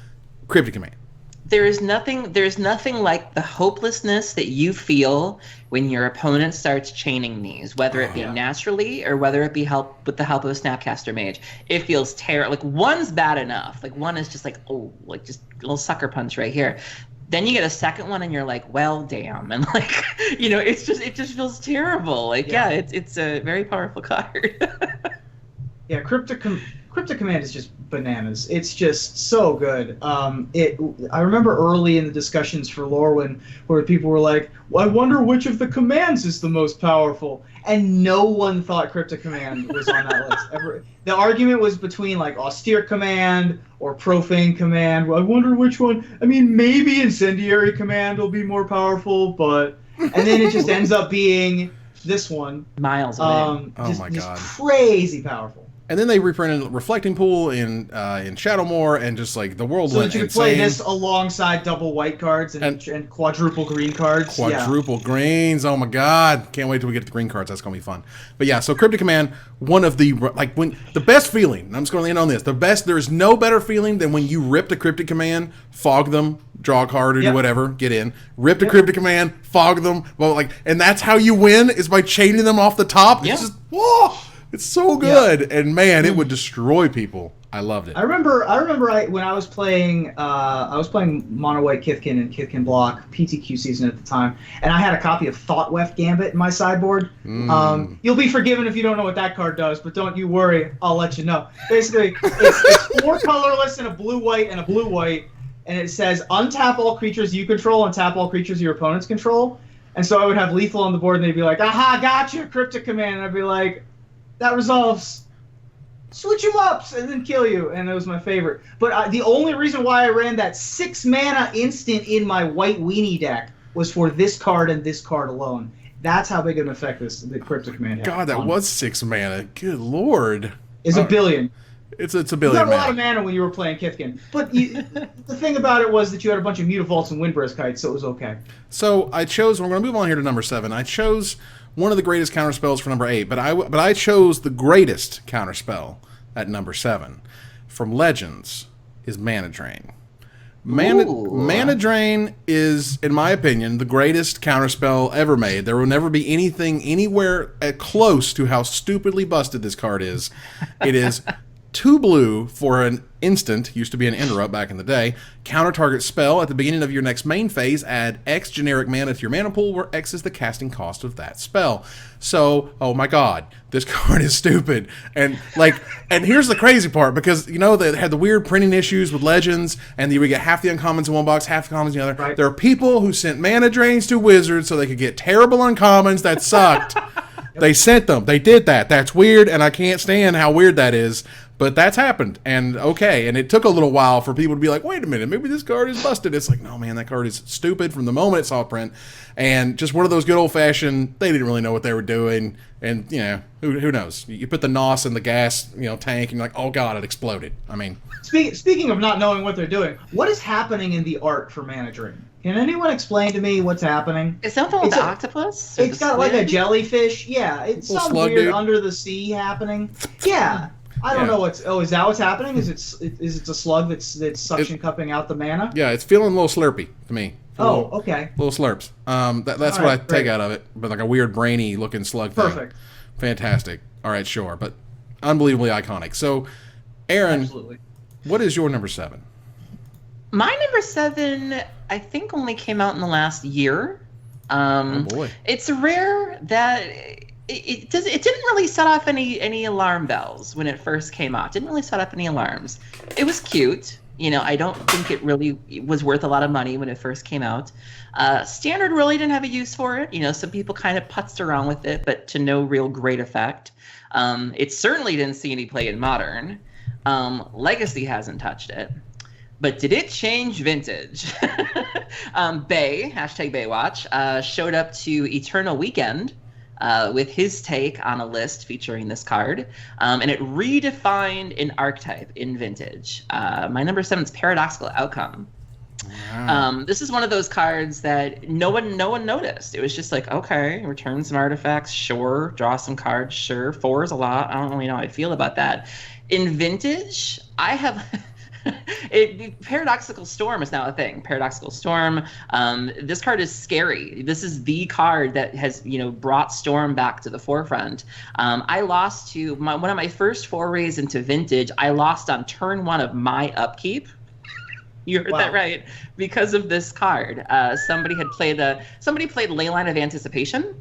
Cryptic Command. There's nothing like the hopelessness that you feel when your opponent starts chaining these, whether it be naturally or whether it be with the help of a Snapcaster Mage. It feels terrible. Like, one's bad enough. Like, one is just like, oh, like just a little sucker punch right here. Then you get a second one and you're like, well, damn. And like, it just feels terrible. Like, it's a very powerful card. Yeah, Cryptic Command is just bananas. It's just so good. I remember early in the discussions for Lorwyn where people were like, well, I wonder which of the commands is the most powerful. And no one thought Cryptic Command was on that list. The argument was between like Austere Command or Profane Command. Well, I wonder which one. I mean, maybe Incendiary Command will be more powerful, but... And then it just ends up being this one. Miles away. Just crazy powerful. And then they reprinted Reflecting Pool in Shadowmoor, and just like the world went insane. So that you could play this alongside double white cards and quadruple green cards. Quadruple greens. Oh my god! Can't wait till we get to the green cards. That's gonna be fun. But yeah, so Cryptic Command, one of the the best feeling. I'm just gonna end on this. There's no better feeling than when you rip the Cryptic Command, fog them, draw a card or do whatever, get in, rip the Cryptic Command, fog them, and that's how you win, is by chaining them off the top. It's just whoa. It's so good, and man, it would destroy people. I loved it. I remember when I was playing Mono White Kithkin and Kithkin Block PTQ season at the time, and I had a copy of Thoughtweft Gambit in my sideboard. You'll be forgiven if you don't know what that card does, but don't you worry, I'll let you know. Basically, it's 4 colorless and a blue-white and a blue-white, and it says untap all creatures you control and tap all creatures your opponents control. And so I would have lethal on the board, and they'd be like, aha, gotcha, Cryptic Command, and I'd be like, that resolves. Switch them up and then kill you, and it was my favorite. But the only reason why I ran that 6 mana instant in my white weenie deck was for this card and this card alone. That's how big of an effect the Cryptic Command had. God, that was 6 mana. Good lord. It's a billion. It's a billion. You got a lot of mana when you were playing Kithkin, but the thing about it was that you had a bunch of Mutavaults and Windbreath Kites, so it was okay. So we're going to move on here to number 7. I chose one of the greatest counterspells for number 8, but I chose the greatest counterspell at number 7 from Legends is Mana Drain. Mana Drain is, in my opinion, the greatest counterspell ever made. There will never be anything anywhere close to how stupidly busted this card is. It is 2 blue for an instant, used to be an interrupt back in the day. Counter target spell at the beginning of your next main phase, add X generic mana to your mana pool, where X is the casting cost of that spell. So, oh my god, this card is stupid. And here's the crazy part, because they had the weird printing issues with Legends, and you would get half the uncommons in one box, half the commons in the other. Right. There are people who sent mana drains to Wizards so they could get terrible uncommons that sucked. They sent them. They did that. That's weird, and I can't stand how weird that is. But that's happened, and okay, and it took a little while for people to be like, wait a minute, maybe this card is busted. It's like, no, man, that card is stupid from the moment it saw print, and just one of those good old-fashioned, they didn't really know what they were doing, and, who knows? You put the NOS in the gas, tank, and you're like, oh, God, it exploded. I mean... Speaking of not knowing what they're doing, what is happening in the art for Mana Drain? Can anyone explain to me what's happening? Is that the one with the octopus? It's got like a jellyfish. Yeah, it's some weird under the sea happening. Yeah. I don't know what's... Oh, is that what's happening? Is it a slug that's suction cupping out the mana? Yeah, it's feeling a little slurpy to me. Okay. Little slurps. That's what I take out of it. But like a weird brainy looking slug thing. Perfect. Fantastic. All right, sure. But unbelievably iconic. So, Aaron, absolutely. What is your number 7? My number 7, I think, only came out in the last year. Oh boy. It's rare that... It didn't really set off any alarm bells when it first came out. It didn't really set up any alarms. It was cute. I don't think it really was worth a lot of money when it first came out. Standard really didn't have a use for it. Some people kind of putzed around with it, but to no real great effect. It certainly didn't see any play in Modern. Legacy hasn't touched it. But did it change Vintage? Bay, hashtag Baywatch, showed up to Eternal Weekend with his take on a list featuring this card, and it redefined an archetype in Vintage. My number 7 is Paradoxical Outcome. Wow. This is one of those cards that no one noticed. It was just like, okay, return some artifacts, sure. Draw some cards, sure. 4 is a lot. I don't really know how I feel about that. In Vintage, I have Paradoxical Storm is now a thing. Paradoxical Storm. This card is scary. This is the card that has, brought Storm back to the forefront. I lost to one of my first forays into Vintage. I lost on turn 1 of my upkeep. You heard that right, because of this card. Somebody played Leyline of Anticipation.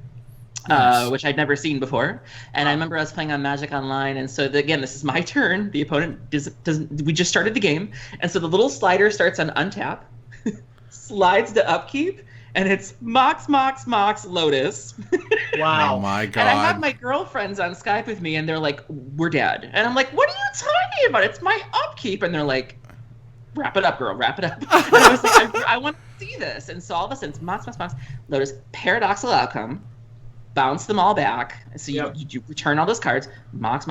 Nice. Which I'd never seen before. And I remember I was playing on Magic Online, and so again, this is my turn. The opponent doesn't. We just started the game, and so the little slider starts on untap, slides to upkeep, and it's Mox Lotus. Wow. Oh my god. And I have my girlfriends on Skype with me, and they're like, "We're dead." And I'm like, "What are you talking about? It's my upkeep." And they're like, "Wrap it up, girl. Wrap it up." And I was like, I want to see this. And so all of a sudden, it's Mox Lotus, paradoxical outcome. Bounce them all back. So you return all those cards, Mox,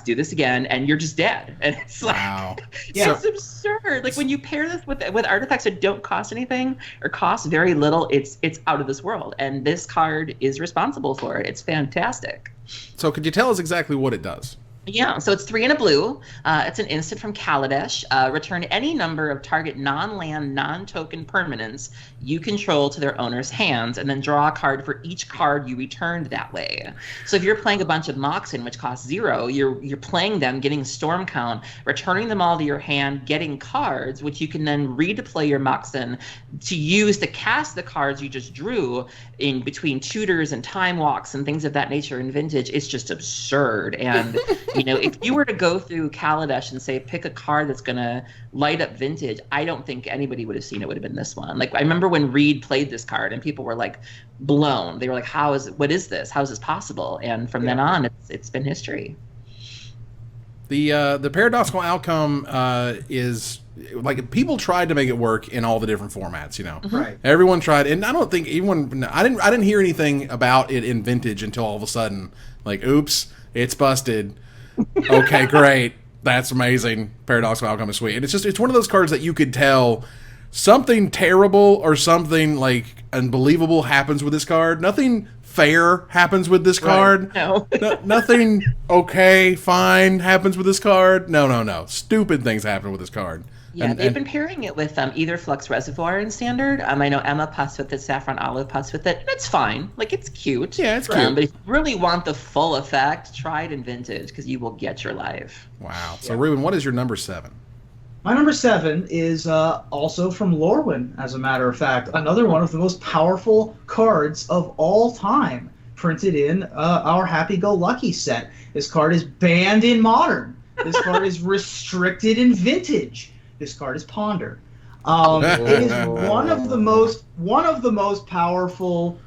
do this again, and you're just dead. And it's like, wow. It's absurd. Like when you pair this with artifacts that don't cost anything or cost very little, it's out of this world. And this card is responsible for it. It's fantastic. So could you tell us exactly what it does? Yeah, so it's 3 and a blue. It's an instant from Kaladesh. Return any number of target non-land, non-token permanents you control to their owner's hands, and then draw a card for each card you returned that way. So if you're playing a bunch of Moxen, which cost 0, you're playing them, getting storm count, returning them all to your hand, getting cards, which you can then redeploy your Moxen to use to cast the cards you just drew in between tutors and time walks and things of that nature in Vintage. It's just absurd. And if you were to go through Kaladesh and say, pick a card that's going to light up Vintage, I don't think anybody would have seen it would have been this one. Like, I remember when Reed played this card and people were like blown. They were like, what is this? How is this possible? And from then on, it's been history. The paradoxical outcome is like people tried to make it work in all the different formats, Right. Everyone tried, and I don't think I didn't hear anything about it in Vintage until all of a sudden, like, oops, it's busted. Okay, great. That's amazing. Paradoxical outcome is sweet. And it's one of those cards that you could tell something terrible or something like unbelievable happens with this card. Nothing fair happens with this card. No. Nothing okay, fine happens with this card. No. Stupid things happen with this card. Yeah, they've been pairing it with either Flux Reservoir in Standard. I know Emma puts with it, Saffron Olive puts with it, and it's fine. Like, it's cute. Yeah, it's cute. But if you really want the full effect, try it in Vintage, because you will get your life. Wow. So, Ruben, what is your number 7? My number 7 is also from Lorwyn, as a matter of fact. Another one of the most powerful cards of all time, printed in our Happy-Go-Lucky set. This card is banned in Modern. This card is restricted in Vintage. This card is Ponder. It is one of the most powerful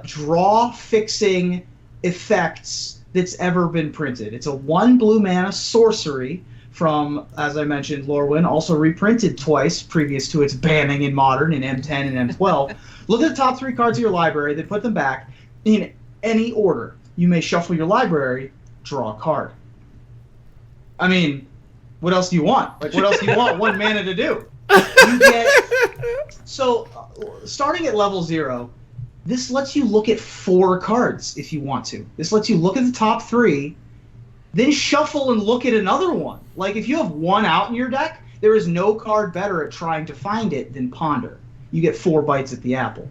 draw fixing effects that's ever been printed. It's a 1 blue mana sorcery from, as I mentioned, Lorwyn, also reprinted twice previous to its banning in Modern in M10 and M12. Look at the top 3 cards of your library, then put them back in any order. You may shuffle your library, draw a card. I mean, what else do you want? Like, what else do you want 1 mana to do? You get... So, starting at level 0, this lets you look at 4 cards if you want to. This lets you look at the top 3, then shuffle and look at another one. Like, if you have 1 out in your deck, there is no card better at trying to find it than Ponder. You get 4 bites at the apple.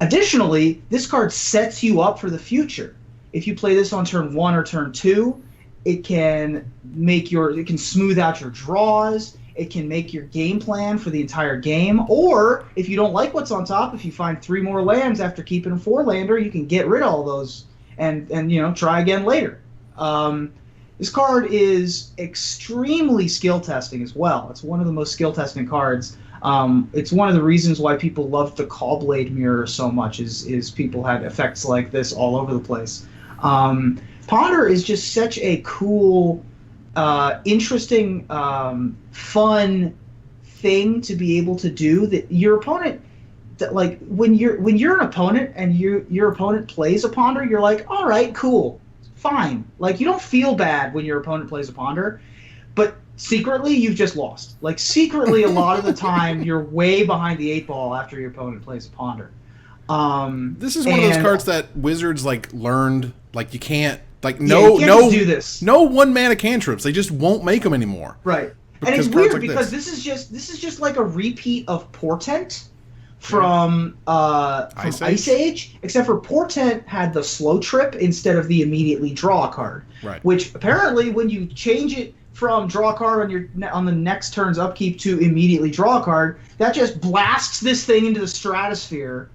Additionally, this card sets you up for the future. If you play this on turn 1 or turn 2, it can smooth out your draws. It can make your game plan for the entire game. Or if you don't like what's on top, if you find 3 more lands after keeping a 4-lander, you can get rid of all those and try again later. This card is extremely skill testing as well. It's one of the most skill testing cards. It's one of the reasons why people love the Callblade Mirror so much is people had effects like this all over the place. Ponder is just such a cool, interesting, fun thing to be able to do that your opponent, like when you're an opponent and your opponent plays a Ponder, you're like, all right, cool, fine. Like, you don't feel bad when your opponent plays a Ponder, but secretly you've just lost. Like, secretly a lot of the time you're way behind the 8 ball after your opponent plays a Ponder. This is one of those cards that Wizards learned, like, you can't. Like, you can't just do this. No 1 mana cantrips. They just won't make them anymore. Right. And it's cards weird like because this is just like a repeat of Portent from Ice Age, except for Portent had the slow trip instead of the immediately draw card. Right. Which apparently, when you change it from draw card on the next turn's upkeep to immediately draw card, that just blasts this thing into the stratosphere.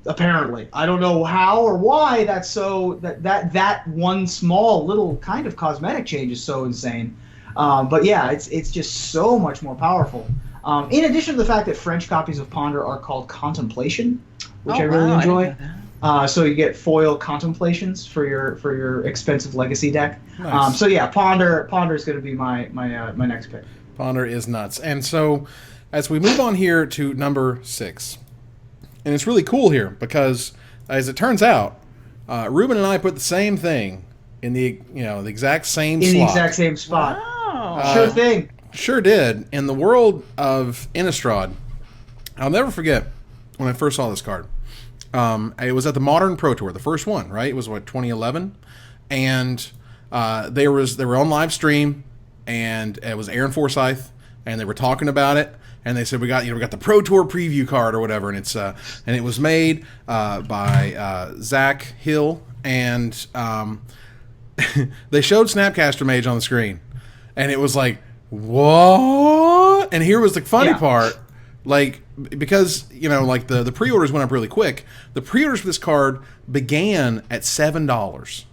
Apparently, I don't know how or why that's so. That one small little kind of cosmetic change is so insane. But yeah, it's just so much more powerful. In addition to the fact that French copies of Ponder are called Contemplation, which I really enjoy. So you get foil Contemplations for your expensive Legacy deck. Nice. So yeah, Ponder is going to be my next pick. Ponder is nuts. And so as we move on here to number 6, and it's really cool here because as it turns out, Ruben and I put the same thing in the exact same slot. In the exact same spot. Wow. Sure thing. Sure did. In the world of Innistrad, I'll never forget when I first saw this card. It was at the Modern Pro Tour, the first one, right? It was, 2011? And they were on live stream, and it was Aaron Forsyth, and they were talking about it, and they said, we got the Pro Tour preview card or whatever, and it's and it was made by Zach Hill, and they showed Snapcaster Mage on the screen, and it was like, what? And here was the funny part, because the pre-orders went up really quick. The pre-orders for this card began at $7.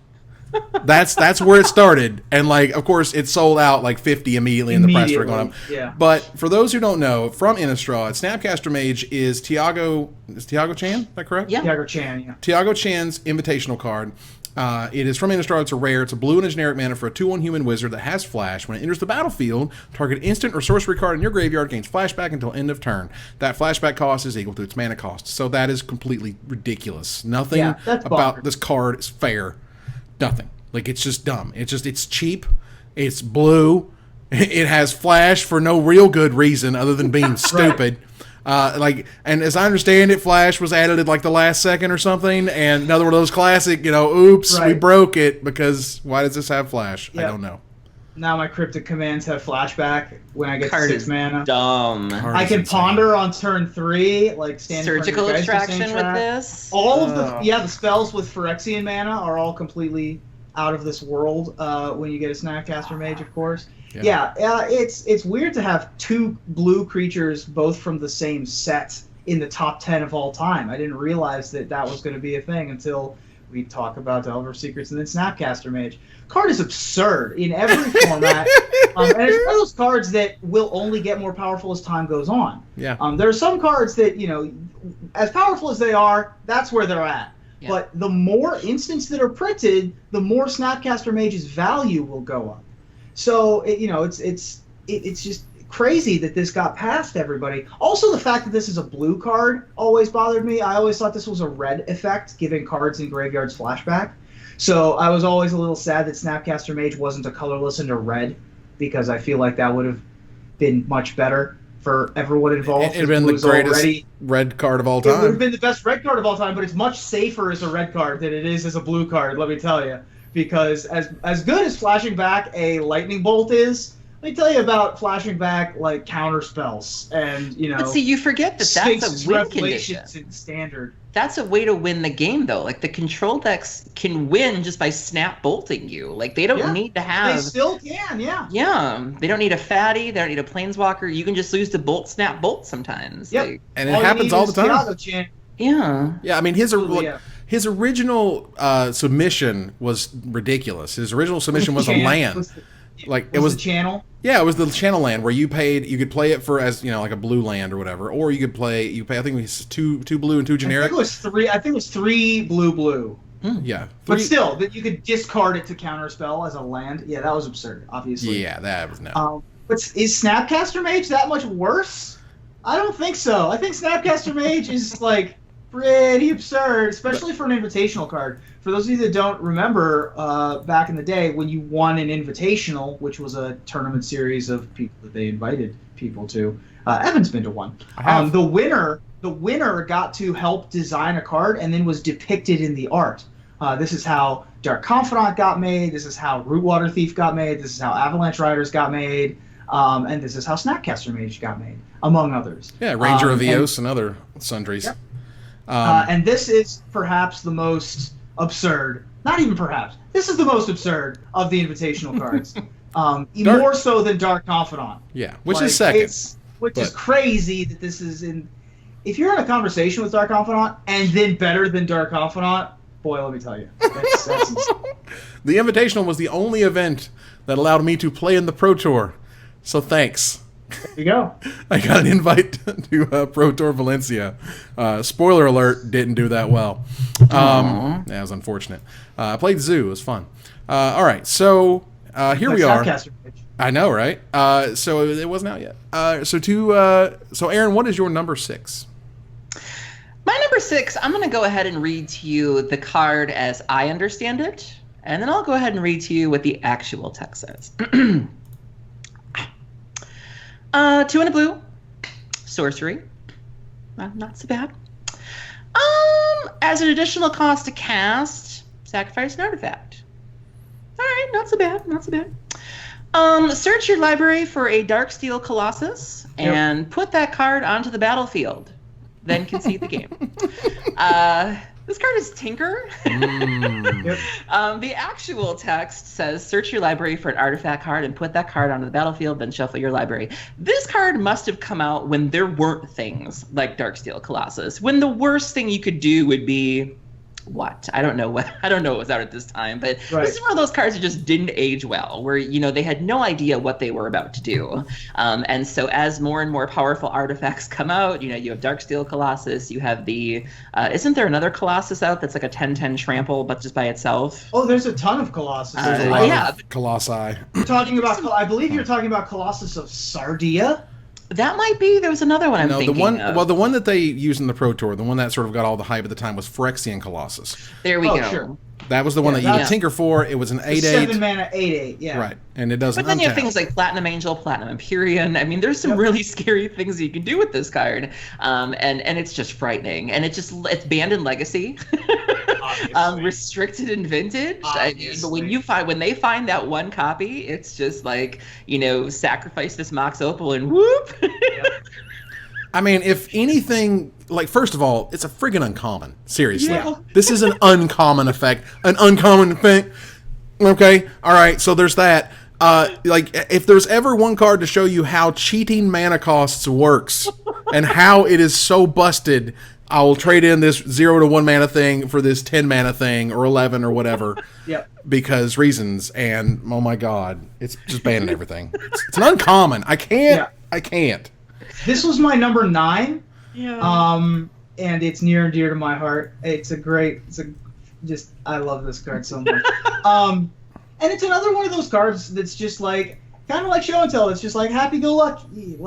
That's where it started, and of course it sold out 50 immediately, and the price started going up. Yeah. But for those who don't know, from Innistrad, Snapcaster Mage is Tiago Chan. Is that correct? Yeah. Tiago Chan. Yeah. Tiago Chan's invitational card. It is from Innistrad. It's a rare. It's a blue and a generic mana for a 2/1 human wizard that has flash. When it enters the battlefield, target instant or sorcery card in your graveyard gains flashback until end of turn. That flashback cost is equal to its mana cost. So that is completely ridiculous. Nothing about this card is fair. Nothing. It's just dumb. It's cheap. It's blue. It has flash for no real good reason other than being stupid. And as I understand it, Flash was added at the last second or something, and another one of those classic, oops, we broke it because why does this have Flash? Yep. I don't know. Now my Cryptic Commands have flashback when I get 6 mana. Dumb. I can Ponder on turn 3, stand Surgical Extraction with this. All of the spells with Phyrexian mana are all completely out of this world when you get a Snapcaster Mage, of course. Yeah, it's weird to have 2 blue creatures both from the same set in the top 10 of all time. I didn't realize that was going to be a thing until we talk about Delver Secrets and then Snapcaster Mage. Card is absurd in every format, and it's one of those cards that will only get more powerful as time goes on. Yeah. There are some cards that, as powerful as they are, that's where they're at. Yeah. But the more instants that are printed, the more Snapcaster Mage's value will go up. So it's just crazy that this got past everybody. Also, the fact that this is a blue card always bothered me. I always thought this was a red effect, giving cards in graveyards flashback. So I was always a little sad that Snapcaster Mage wasn't a colorless and a red, because I feel like that would have been much better for everyone involved. It would have been the greatest red card of all time. It would have been the best red card of all time, but it's much safer as a red card than it is as a blue card, let me tell you. Because as good as flashing back a lightning bolt is, let me tell you about flashing back counter spells and But see, you forget that that's a win condition. In standard. That's a way to win the game, though. The control decks can win just by snap bolting you. They don't need to have. They still can, yeah. Yeah, they don't need a fatty. They don't need a planeswalker. You can just lose to snap bolt sometimes. Yep. And it happens all the time. Yeah. Yeah, I mean his original submission was ridiculous. His original submission was a land. It was the channel. Yeah, it was the channel land where you could play it for as a blue land or whatever, or you pay. I think it was two blue and 2 generic. I think it was 3 blue. Yeah, but still, that you could discard it to counterspell as a land. Yeah, that was absurd. Obviously. Yeah, that was no. But is Snapcaster Mage that much worse? I don't think so. I think Snapcaster Mage is pretty absurd, especially for an invitational card. For those of you that don't remember, back in the day when you won an invitational, which was a tournament series of people that they invited people to, Evan's been to one. The winner got to help design a card and then was depicted in the art. This is how Dark Confidant got made. This is how Rootwater Thief got made. This is how Avalanche Riders got made. And this is how Snapcaster Mage got made, among others. Yeah, Ranger of Eos and other sundries. Yep. And this is perhaps the most absurd. Not even perhaps. This is the most absurd of the invitational cards. More so than Dark Confidant. Yeah, which is second. Which is crazy that this is in... If you're in a conversation with Dark Confidant and then better than Dark Confidant, boy, let me tell you. That's The Invitational was the only event that allowed me to play in the Pro Tour. So thanks. There you go. I got an invite to Pro Tour Valencia. Spoiler alert, didn't do that well. That was unfortunate. I played Zoo. It was fun. All right, so here we are. I know, right? So it wasn't out yet. So Aaron, what is your number 6? My number 6, I'm going to go ahead and read to you the card as I understand it, and then I'll go ahead and read to you what the actual text says. 2 and a blue, sorcery. Well, not so bad. As an additional cost to cast, sacrifice an artifact. All right, not so bad, not so bad. Search your library for a Darksteel Colossus and put that card onto the battlefield. Then concede the game. This card is Tinker. The actual text says, search your library for an artifact card and put that card onto the battlefield, then shuffle your library. This card must have come out when there weren't things like Darksteel Colossus. When the worst thing you could do would be... What? I don't know what was out at this time, but This is one of those cards that just didn't age well, where, they had no idea what they were about to do. And so as more and more powerful artifacts come out, you have Darksteel Colossus, you have the, isn't there another Colossus out that's like a 10/10 trample, but just by itself? Oh, there's a ton of Colossus. There's a lot of Colossi. You're talking about, I believe you're talking about Colossus of Sardia? That might be. There was another one I'm thinking of. Well, the one that they used in the Pro Tour, the one that sort of got all the hype at the time was Phyrexian Colossus. There we go. Sure. That was the one that you could tinker for. It was an 8/8. 7 mana 8/8, yeah. Right, and it doesn't. But then you have things like Platinum Angel, Platinum Empyrean. I mean, there's some really scary things you can do with this card, and it's just frightening. And it's banned in Legacy, restricted in Vintage. But when they find that one copy, it's just like sacrifice this Mox Opal and whoop. I mean, if anything, first of all, it's a friggin' uncommon. Seriously. Yeah. This is an uncommon effect. An uncommon effect. Okay, all right, so there's that. If there's ever one card to show you how cheating mana costs works and how it is so busted, I will trade in this 0 to 1 mana thing for this 10 mana thing or 11 or whatever. Yep. Because reasons, and oh my god, it's just banning everything. It's an uncommon. I can't. This was my number 9. Yeah. And it's near and dear to my heart. I love this card so much. And it's another one of those cards that's just kind of like Show and Tell. It's just happy-go-lucky.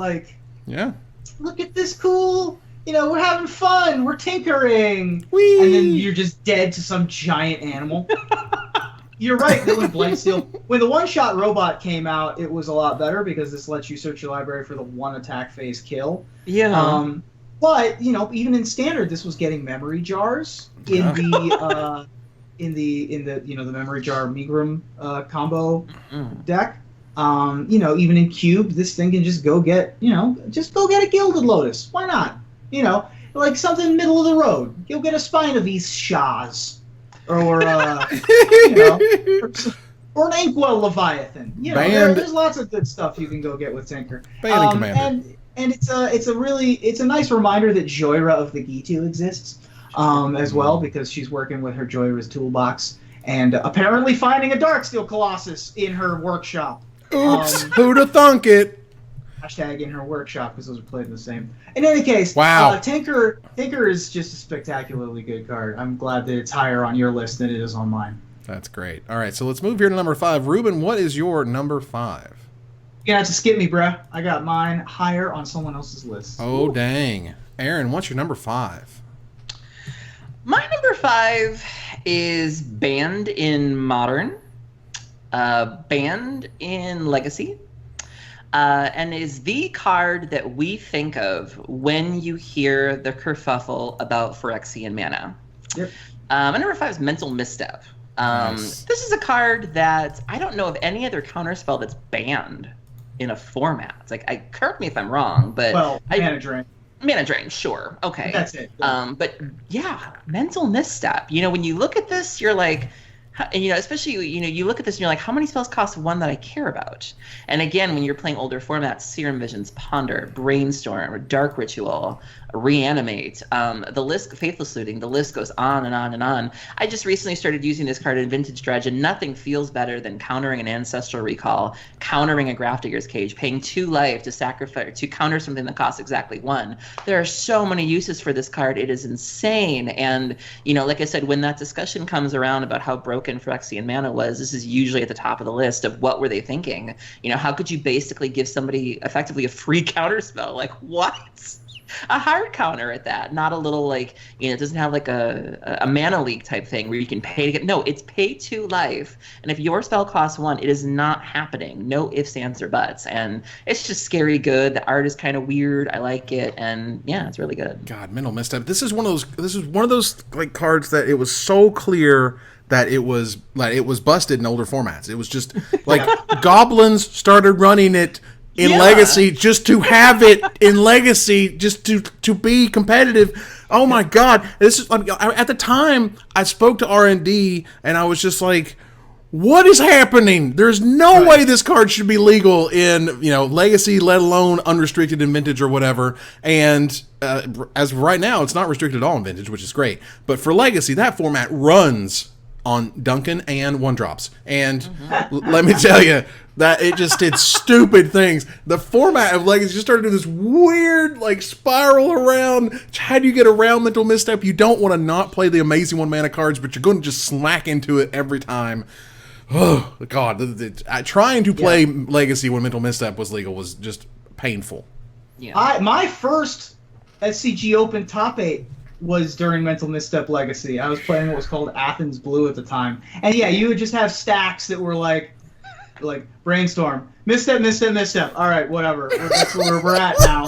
Yeah. Look at this cool, we're having fun, we're tinkering. Whee! And then you're just dead to some giant animal. You're right, that when the one-shot robot came out, it was a lot better because this lets you search your library for the one attack phase kill. Yeah. But even in standard, this was getting memory jars in the the memory jar Megrim combo deck. Even in cube, this thing can just go get a Gilded Lotus. Why not? Something middle of the road. You'll get a Spinavis Shaz. Or or an Inkwell Leviathan. There's lots of good stuff you can go get with Tinker. And it's a nice reminder that Joyra of the Gitu exists as well, because she's working with her Joyra's toolbox and apparently finding a Darksteel Colossus in her workshop. Oops! Who'd have thunk it? Hashtag in her workshop, because those are played the same. In any case, wow. Tinker is just a spectacularly good card. I'm glad that it's higher on your list than it is on mine. That's great. All right, so let's move here to number 5. Ruben, what is your number 5? You're gonna have to skip me, bruh. I got mine higher on someone else's list. Oh, dang. Aaron, what's your number 5? My number 5 is banned in Modern, banned in Legacy, and is the card that we think of when you hear the kerfuffle about Phyrexian mana. Yep. My number 5 is Mental Misstep. Nice. This is a card that I don't know of any other counterspell that's banned in a format. It's like, correct me if I'm wrong, but Mana Drain. Mana Drain, sure, okay. That's it. But yeah, Mental Misstep. When you look at this, you're like, and especially you look at this and you're like, how many spells cost one that I care about? And again, when you're playing older formats, Serum Visions, Ponder, Brainstorm, Dark Ritual, Reanimate, the list, Faithless Looting, the list goes on and on and on. I just recently started using this card in Vintage Dredge, and nothing feels better than countering an Ancestral Recall, countering a Grafdigger's Cage, paying 2 life to sacrifice to counter something that costs exactly 1. There are so many uses for this card. It is insane. And like I said, when that discussion comes around about how broken Phyrexian mana was, this is usually at the top of the list of what were they thinking. How could you basically give somebody effectively a free counter spell? Like, what? A hard counter at that, not a little it doesn't have like a mana leak type thing where you can pay to get. No, it's pay 2 life, and if your spell costs 1, it is not happening. No ifs, ands, or buts, and it's just scary good. The art is kind of weird. I like it, and yeah, it's really good. God, Mental Misstep. This is one of those like cards that it was so clear that it was busted in older formats. It was just like goblins started running it in Legacy just to have it in Legacy, just to be competitive. Oh my God! This is at the time I spoke to R&D and I was just like, what is happening? There's no way this card should be legal in Legacy, let alone unrestricted in Vintage or whatever. And as of right now, it's not restricted at all in Vintage, which is great. But for Legacy, that format runs on Duncan and 1-drops. And let me tell you, that it just did stupid things. The format of Legacy just started doing this weird, spiral around. How do you get around Mental Misstep? You don't want to not play the amazing 1-mana cards, but you're going to just slack into it every time. Oh, God. Trying to play Legacy when Mental Misstep was legal was just painful. Yeah. My first SCG Open top 8 was during Mental Misstep Legacy. I was playing what was called Athens Blue at the time. And yeah, you would just have stacks that were like Brainstorm, Misstep, Misstep, Misstep. All right, whatever. That's where we're at now.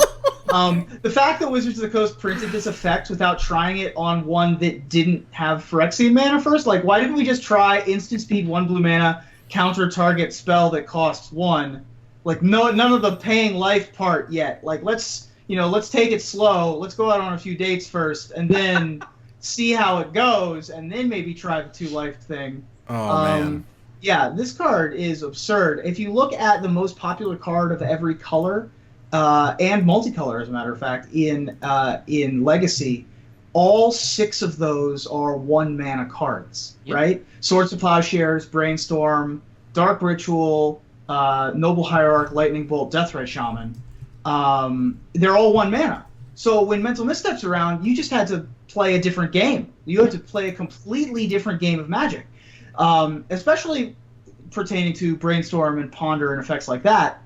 The fact that Wizards of the Coast printed this effect without trying it on one that didn't have Phyrexian mana first, why didn't we just try instant speed 1 blue mana, counter target spell that costs 1? None of the paying life part yet. Let's take it slow. Let's go out on a few dates first, and then see how it goes, and then maybe try the 2 life thing. Oh, man. Yeah, this card is absurd. If you look at the most popular card of every color, and multicolor, as a matter of fact, in Legacy, all 6 of those are 1-mana cards, right? Swords to Plowshares, Brainstorm, Dark Ritual, Noble Hierarch, Lightning Bolt, Deathray Shaman. They're all 1 mana. So when Mental Misstep's around, you just had to play a different game. You had to play a completely different game of Magic. Especially pertaining to Brainstorm and Ponder and effects like that.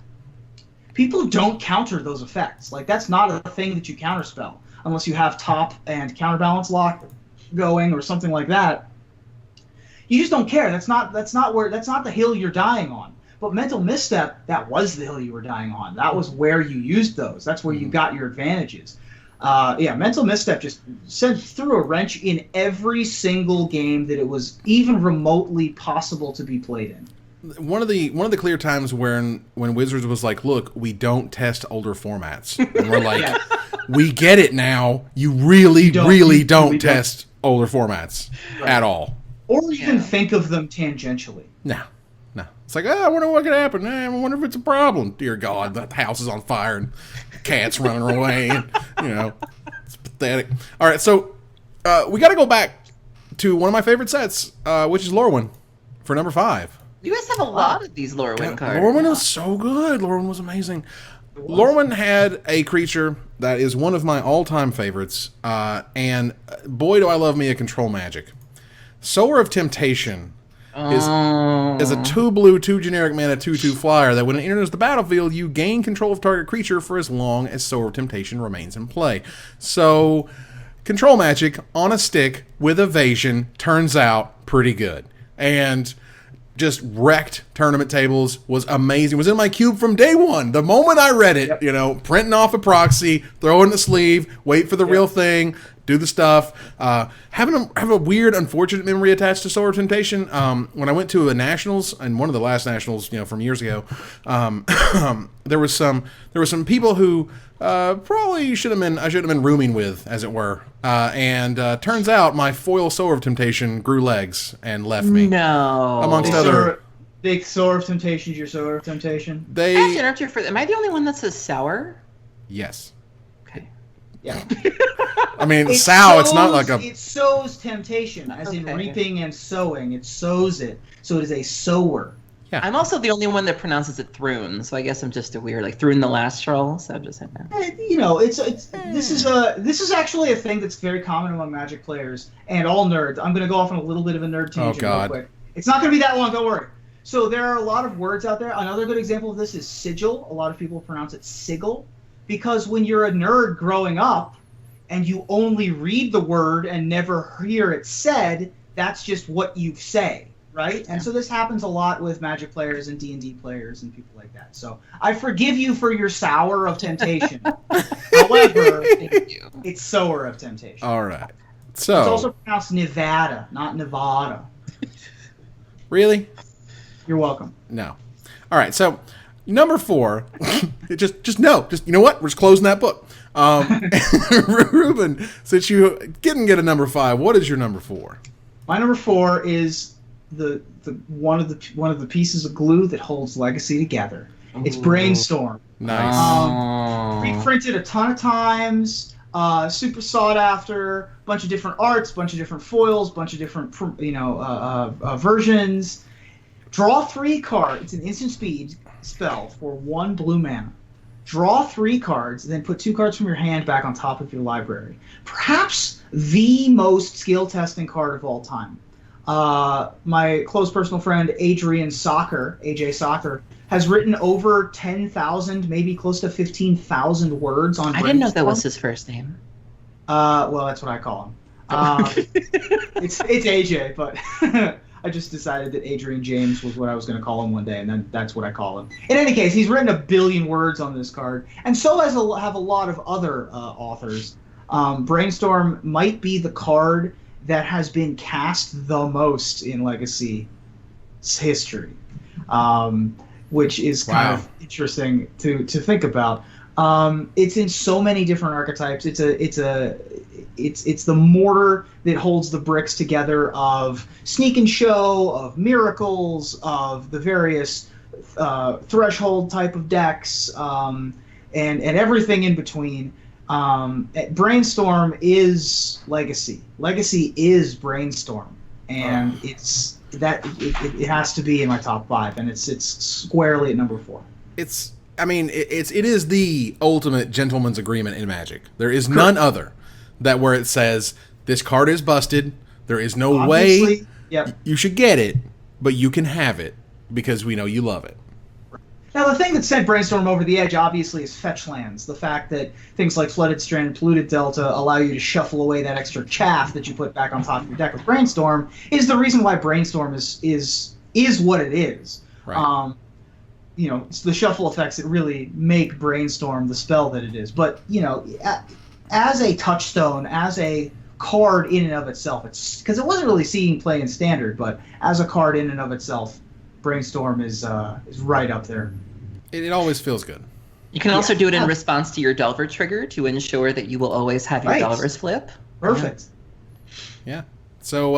People don't counter those effects. That's not a thing that you counterspell unless you have top and counterbalance lock going or something like that. You just don't care. That's not the hill you're dying on. But Mental Misstep, that was the hill you were dying on. That was where you used those. That's where you got your advantages. Mental Misstep just threw a wrench in every single game that it was even remotely possible to be played in. One of the clear times when Wizards was like, look, we don't test older formats. And we're like, we get it now. You really don't test older formats at all. Or even think of them tangentially. No. It's like, I wonder what could happen. I wonder if it's a problem. Dear God, the house is on fire and cats running away. And, it's pathetic. All right, so we got to go back to one of my favorite sets, which is Lorwyn, for number 5. You guys have a lot of these Lorwyn cards. Lorwyn was so good. Lorwyn was amazing. Lorwyn had a creature that is one of my all-time favorites, and boy, do I love me a control magic. Sower of Temptation is a 2 blue, 2 generic mana, 2/2 flyer that when it enters the battlefield, you gain control of target creature for as long as Sower of Temptation remains in play. So, control magic on a stick with evasion turns out pretty good. And just wrecked tournament tables, was amazing. Was in my cube from day one. The moment I read it, printing off a proxy, throw it in the sleeve, wait for the real thing, do the stuff. Have a weird, unfortunate memory attached to Sword of Temptation. When I went to a nationals, and one of the last nationals, from years ago, there was some people who probably I should have been rooming with, as it were. And turns out my foil Sword of Temptation grew legs and left me. No. Amongst other. Big Sword of Temptation is your Sword of Temptation? I have to interrupt you for. Am I the only one that says sour? Yes. Okay. Yeah. I mean, it's not like It sows temptation, as in reaping and sowing. It sows it. So it is a sower. Yeah. I'm also the only one that pronounces it Thrune, so I guess I'm just a weird, like Thrune the Last Troll, so I'm just saying that. This is actually a thing that's very common among Magic players and all nerds. I'm going to go off on a little bit of a nerd tangent real quick. It's not going to be that long, don't worry. So there are a lot of words out there. Another good example of this is sigil. A lot of people pronounce it sigil, because when you're a nerd growing up and you only read the word and never hear it said, that's just what you say, right? And so this happens a lot with Magic players and D&D players and people like that. So I forgive you for your sour of temptation. However, it's sower of temptation. All right. So it's also pronounced Nevada, not Nevada. Really? You're welcome. No. All right. So number 4, just no. Just, you know what? We're just closing that book. Ruben, since you didn't get a number 5, what is your number 4? My number 4 is the one of the pieces of glue that holds Legacy together. It's Brainstorm. Nice. Reprinted a ton of times. Super sought after. Bunch of different arts. Bunch of different foils. Bunch of different versions. Draw 3 cards. It's an instant speed spell for 1 blue mana. Draw 3 cards, then put 2 cards from your hand back on top of your library. Perhaps the most skill testing card of all time. My close personal friend Adrian Soccer, AJ Soccer, has written over 10,000, maybe close to 15,000 words on. I didn't know that was his first name. Well, that's what I call him. It's AJ, but I just decided that Adrian James was what I was going to call him one day, and then that's what I call him. In any case, he's written 1 billion words on this card, and so have a lot of other authors. Brainstorm might be the card that has been cast the most in Legacy history, which is kind of interesting to think about. It's in so many different archetypes. It's the mortar that holds the bricks together of Sneak and Show, of Miracles, of the various threshold type of decks, and everything in between. Brainstorm is Legacy. Legacy is Brainstorm, and it has to be in my top 5, and it's squarely at number 4. It is the ultimate gentleman's agreement in Magic. There is none other that where it says this card is busted. There is no way you should get it, but you can have it because we know you love it. Now, the thing that sent Brainstorm over the edge, obviously, is fetch lands. The fact that things like Flooded Strand and Polluted Delta allow you to shuffle away that extra chaff that you put back on top of your deck with Brainstorm is the reason why Brainstorm is what it is. Right. It's the shuffle effects that really make Brainstorm the spell that it is. But, as a touchstone, as a card in and of itself, it's because it wasn't really seeing play in Standard, but as a card in and of itself, Brainstorm is right up there. It always feels good. You can also do it in response to your Delver trigger to ensure that you will always have your Delvers flip. Perfect. Yeah. So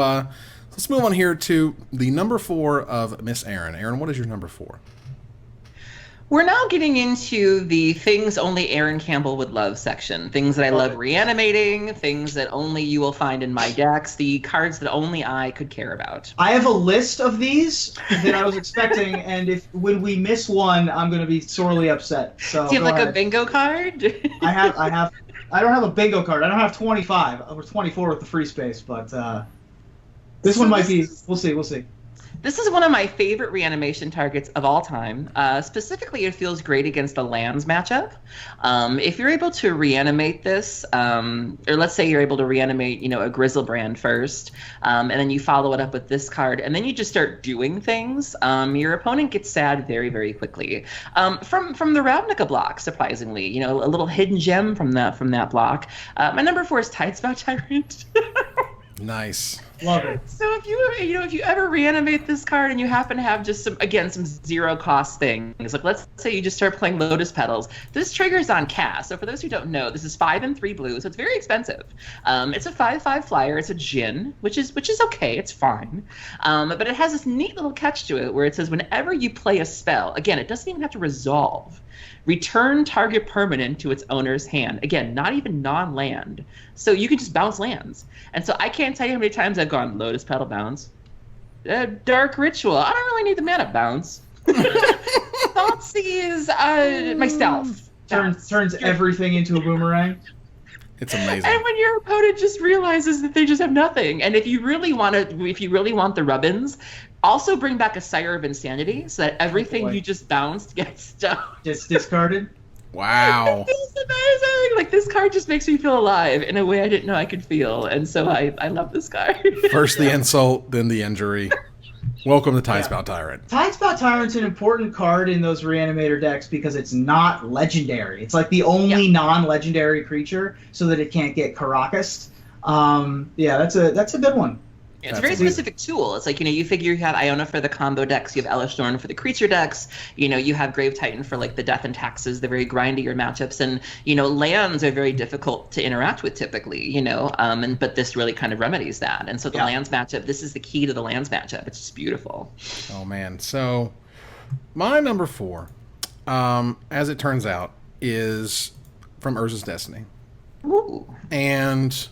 let's move on here to the number 4 of Miss Erin. Erin, what is your number 4? We're now getting into the things only Aaron Campbell would love section. Things that I love reanimating, things that only you will find in my decks, the cards that only I could care about. I have a list of these that I was expecting, and when we miss one, I'm going to be sorely upset. So do you have a bingo card? I don't have a bingo card. I don't have 25 or 24 with the free space, but this one might be. We'll see. This is one of my favorite reanimation targets of all time. Specifically, it feels great against a lands matchup. If you're able to reanimate this, or let's say you're able to reanimate, a Grizzlebrand first, and then you follow it up with this card, and then you just start doing things, your opponent gets sad very, very quickly. From the Ravnica block, surprisingly, a little hidden gem from that block. My number 4 is Tidespout Tyrant. Nice. Love it. So if you ever reanimate this card and you happen to have just some zero cost things, like let's say you just start playing Lotus Petals, this triggers on cast. So for those who don't know, this is 5 and 3 blue, so it's very expensive. It's a 5/5 flyer. It's a Djinn, which is okay. It's fine. But it has this neat little catch to it where it says whenever you play a spell, again, it doesn't even have to resolve. Return target permanent to its owner's hand. Again, not even non-land. So you can just bounce lands. And so I can't tell you how many times I've gone Lotus Petal bounce. Dark Ritual. I don't really need the mana bounce. Thoughtseize, myself. Turns everything into a boomerang. It's amazing. And when your opponent just realizes that they just have nothing. And if you really want the rubbins, also bring back a Sire of Insanity so that everything you just bounced gets stuck. Just discarded? Wow. It's amazing. Like, this card just makes me feel alive in a way I didn't know I could feel. And so I love this card. First the insult, then the injury. Welcome to Tidespout Tyrant. Tidespout Tyrant's an important card in those Reanimator decks because it's not legendary. It's like the only non-legendary creature so that it can't get Caracas. That's a good one. Yeah, it's a very specific tool. It's like, you figure you have Iona for the combo decks, you have Elesh Norn for the creature decks, you have Grave Titan for like the death and taxes, the very grindier matchups, and lands are very difficult to interact with typically, but this really kind of remedies that. And so the lands matchup, this is the key to the lands matchup. It's just beautiful. Oh man. So my number 4, as it turns out, is from Urza's Destiny. Ooh. And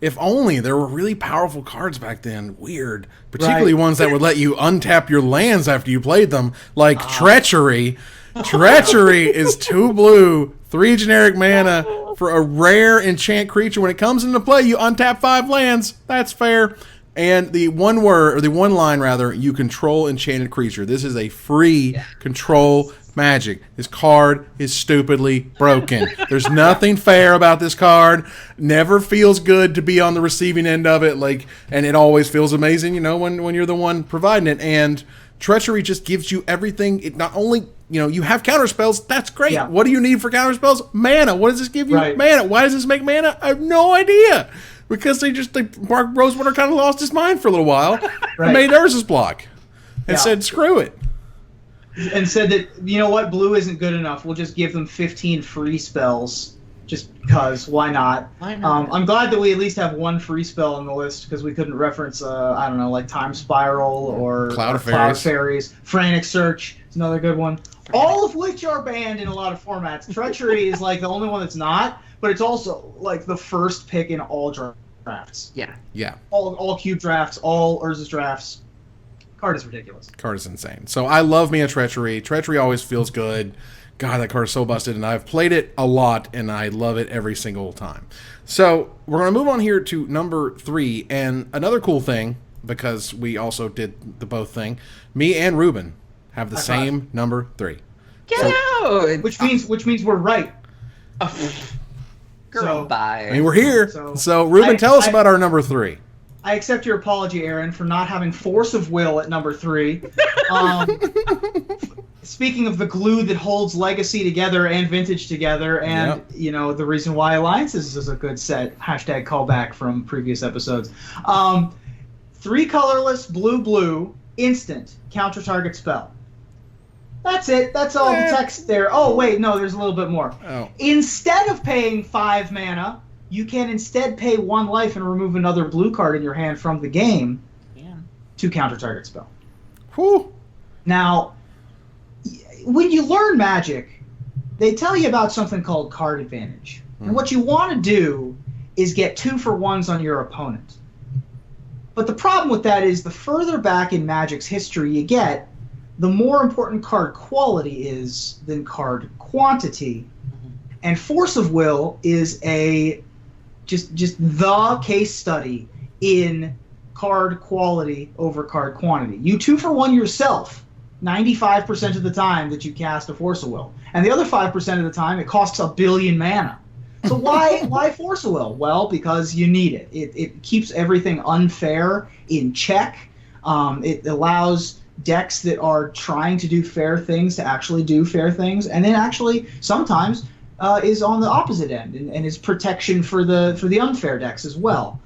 if only there were really powerful cards back then. Weird. Particularly ones that would let you untap your lands after you played them, like Treachery. Treachery is 2 blue, 3 generic mana for a rare enchant creature. When it comes into play, you untap 5 lands. That's fair. And the one line, you control enchanted creature. This is a free control magic. This card is stupidly broken. There's nothing fair about this card. Never feels good to be on the receiving end of it. And it always feels amazing, when you're the one providing it. And Treachery just gives you everything. It not only, you have counter spells. That's great. Yeah. What do you need for counter spells? Mana. What does this give you? Mana. Why does this make mana? I have no idea. Because Mark Rosewater kind of lost his mind for a little while and made Urza's block and said, screw it. And said that, blue isn't good enough. We'll just give them 15 free spells just because. Why not? I'm glad that we at least have one free spell on the list because we couldn't reference, like Time Spiral or Cloud of Fairies. Frantic Search is another good one. All of which are banned in a lot of formats. Treachery is the only one that's not. But it's also the first pick in all drafts. Yeah. All cube drafts, all Urza's drafts. Card is ridiculous. Card is insane. So I love me a Treachery. Treachery always feels good. God, that card is so busted, and I've played it a lot, and I love it every single time. So we're going to move on here to number 3, and another cool thing, because we also did the both thing, me and Ruben have the same number 3. Get out! Which means we're right. Girl, bye. I mean, we're here. So Ruben, tell us about our number 3. I accept your apology, Aaron, for not having Force of Will at number 3. Speaking of the glue that holds Legacy together and Vintage together, and the reason why Alliances is a good set. Hashtag callback from previous episodes. 3 colorless, blue, instant, counter target spell. That's it. That's all the text there. Oh, wait, no, there's a little bit more. Oh. Instead of paying 5 mana, you can instead pay 1 life and remove another blue card in your hand from the game to counter target spell. Whew. Now, when you learn Magic, they tell you about something called card advantage. And what you want to do is get 2-for-1s on your opponent. But the problem with that is the further back in Magic's history you get, the more important card quality is than card quantity. And Force of Will is just the case study in card quality over card quantity. You 2-for-1 yourself 95% of the time that you cast a Force of Will. And the other 5% of the time, it costs 1 billion mana. So why Force of Will? Well, because you need it. It keeps everything unfair in check. It allows decks that are trying to do fair things to actually do fair things, and then actually sometimes is on the opposite end and is protection for the unfair decks as well.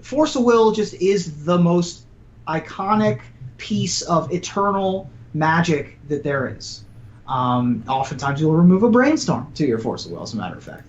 Force of Will just is the most iconic piece of eternal magic that there is. Oftentimes you'll remove a Brainstorm to your Force of Will, as a matter of fact.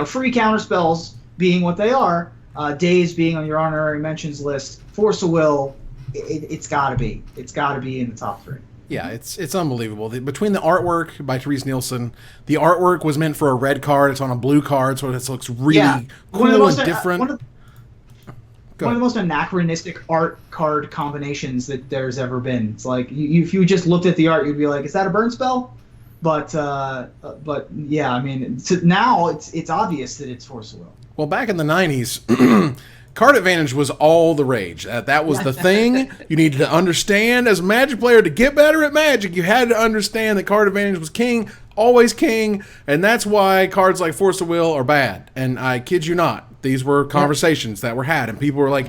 Free counterspells being what they are, Days being on your honorary mentions list, Force of Will, it's got to be. It's got to be in the top 3. Yeah, it's unbelievable. Between the artwork by Therese Nielsen, the artwork was meant for a red card. It's on a blue card, so it looks really cool and different. One of the most anachronistic art card combinations that there's ever been. It's like if you just looked at the art, you'd be like, "Is that a burn spell?" But yeah, I mean, now it's obvious that it's Force of Will. Well, back in the 90s, card advantage was all the rage. That was the thing you needed to understand as a Magic player to get better at Magic. You had to understand that card advantage was king, always king, and that's why cards like Force of Will are bad. And I kid you not. These were conversations that were had, and people were like,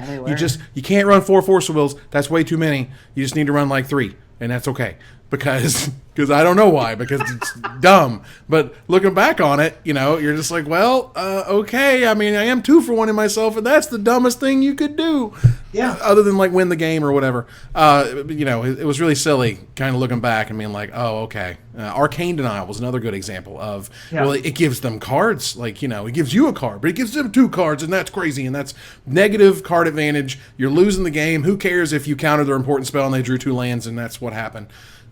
you can't run 4 Force of Wills. That's way too many. You just need to run like 3, and that's okay. Because I don't know why, because it's dumb. But looking back on it, you're just like, well, okay. I mean, I am 2-for-1 in myself, and that's the dumbest thing you could do. Yeah. Other than like win the game or whatever. It was really silly kind of looking back and being like, oh, okay. Arcane Denial was another good example of, well, it gives them cards. Like, it gives you a card, but it gives them 2 cards, and that's crazy. And that's negative card advantage. You're losing the game. Who cares if you countered their important spell and they drew 2 lands and that's what happened?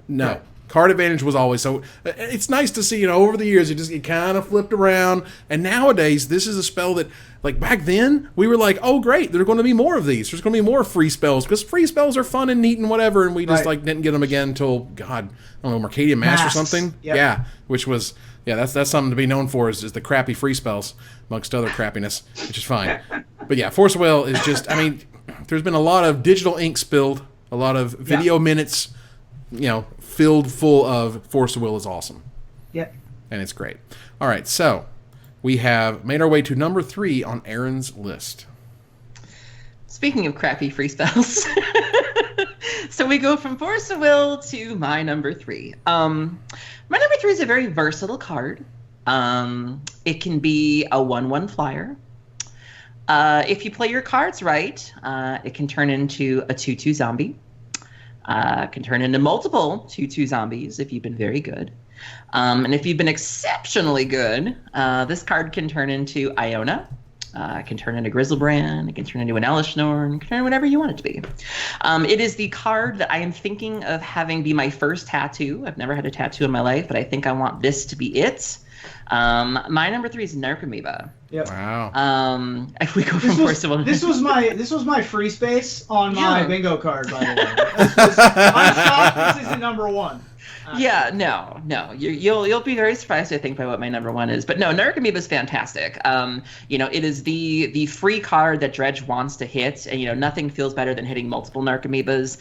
No. Right. Card advantage was always so. It's nice to see, over the years it kind of flipped around, and nowadays this is a spell that, like back then, we were like, oh great, there are going to be more of these. There's going to be more free spells because free spells are fun and neat and whatever, and we just didn't get them again until God, I don't know, Mercadian Mask or something. Yep. Yeah, which was that's something to be known for is the crappy free spells amongst other crappiness, which is fine. But yeah, Force of Will is just. I mean, there's been a lot of digital ink spilled, a lot of video minutes. Filled full of Force of Will is awesome. Yep. And it's great. All right, so we have made our way to number 3 on Aaron's list. Speaking of crappy free spells, so we go from Force of Will to my number 3. My number 3 is a very versatile card. It can be a 1/1 flyer. If you play your cards right, it can turn into a 2/2 zombie. Can turn into multiple 2/2 zombies if you've been very good. And if you've been exceptionally good, this card can turn into Iona. It can turn into Griselbrand. It can turn into an Elishnorn. It can turn into whatever you want it to be. It is the card that I am thinking of having be my first tattoo. I've never had a tattoo in my life, but I think I want this to be it. My number 3 is Narcomoeba. Yep. Wow. If we go from Force of Will, this was my free space on my bingo card, by the way. I'm shocked this isn't number 1. Yeah, no. You'll be very surprised, I think, by what my number 1 is. But no, Narcomoeba is fantastic. It is the free card that Dredge wants to hit, and nothing feels better than hitting multiple Narcomoebas.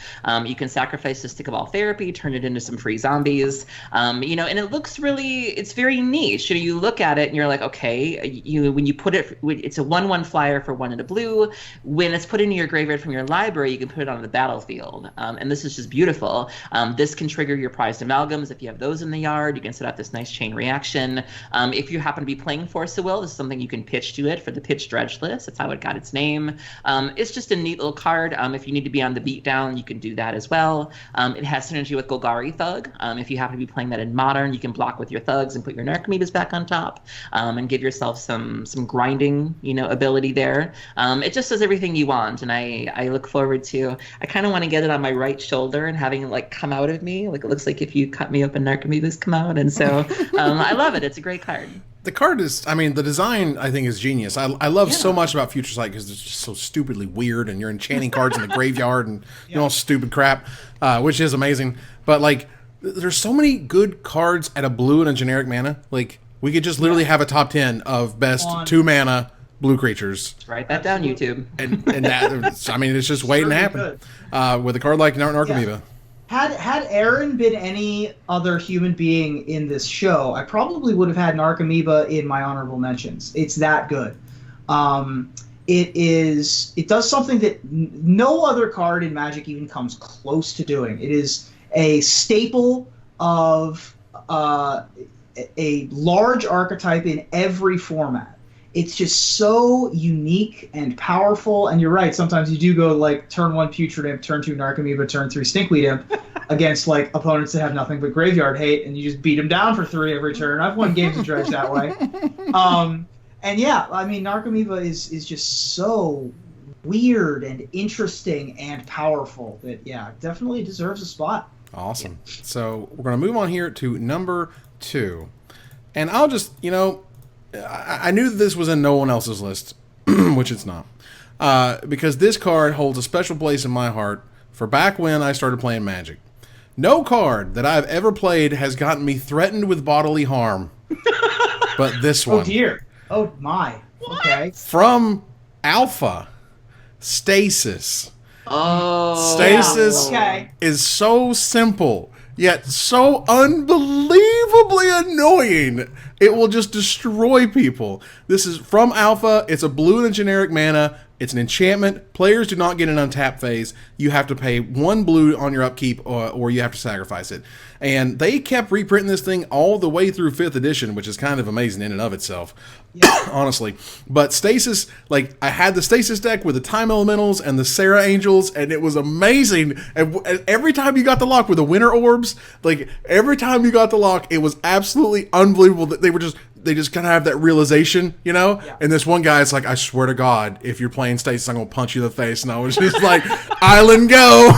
You can sacrifice the Stick of All Therapy, turn it into some free zombies. And it looks it's very niche. You look at it and you're like, okay, when you put it's a 1/1 flyer for 1 and a blue. When it's put into your graveyard from your library, you can put it on the battlefield, and this is just beautiful. This can trigger your prized amalgams. If you have those in the yard, you can set up this nice chain reaction. If you happen to be playing Force of Will, this is something you can pitch to it for the pitch Dredge list. That's how it got its name. It's just a neat little card. If you need to be on the beatdown, you can do that as well. It has synergy with Golgari Thug. If you happen to be playing that in Modern, you can block with your Thugs and put your Narcomoebas back on top, and give yourself some grinding, ability there. It just does everything you want, and I look forward to. I kind of want to get it on my right shoulder and having it come out of me. It looks like if you cut me open, Narcomoebas come out, and so I love it. It's a great card. The card is, the design, I think, is genius. I love so much about Future Sight because it's just so stupidly weird, and you're enchanting cards in the graveyard and all stupid crap, which is amazing. But, there's so many good cards at a blue and a generic mana. We could just literally have a top 10 of best 2 mana blue creatures. Write that down, YouTube. And that, I mean, it's just waiting to happen. With a card like Narcomoeba. Had Aaron been any other human being in this show, I probably would have had Narcomoeba in my honorable mentions. It's that good. It does something that no other card in Magic even comes close to doing. It is a staple of a large archetype in every format. It's just so unique and powerful, and you're right, sometimes you do go like turn 1 Putrid Imp, turn 2 Narcomoeba, turn 3 Stinkweed Imp against like opponents that have nothing but graveyard hate, and you just beat them down for 3 every turn. I've won games of Dredge that way. And yeah, I mean, Narcomoeba is just so weird and interesting and powerful that, yeah, definitely deserves a spot. Awesome. So we're going to move on here to number 2. And I'll just, I knew that this was in no one else's list, which it's not, because this card holds a special place in my heart for back when I started playing Magic. No card that I've ever played has gotten me threatened with bodily harm, but this one. Oh dear. Oh my. Okay. From Alpha, Stasis. Oh. Stasis is so simple, yet so unbelievably annoying. It will just destroy people. This is from Alpha. It's a blue and a generic mana. It's an enchantment. Players do not get an untap phase. You have to pay 1 blue on your upkeep, or you have to sacrifice it. And they kept reprinting this thing all the way through 5th edition, which is kind of amazing in and of itself, honestly. But Stasis, like, I had the Stasis deck with the Time Elementals and the Sarah Angels, and it was amazing. And every time you got the lock with the Winter Orbs, like, every time you got the lock, it was absolutely unbelievable that they just kind of have that realization, Yeah. And this one guy's like, I swear to God, if you're playing Stasis, I'm going to punch you in the face. And I was just like, Island go.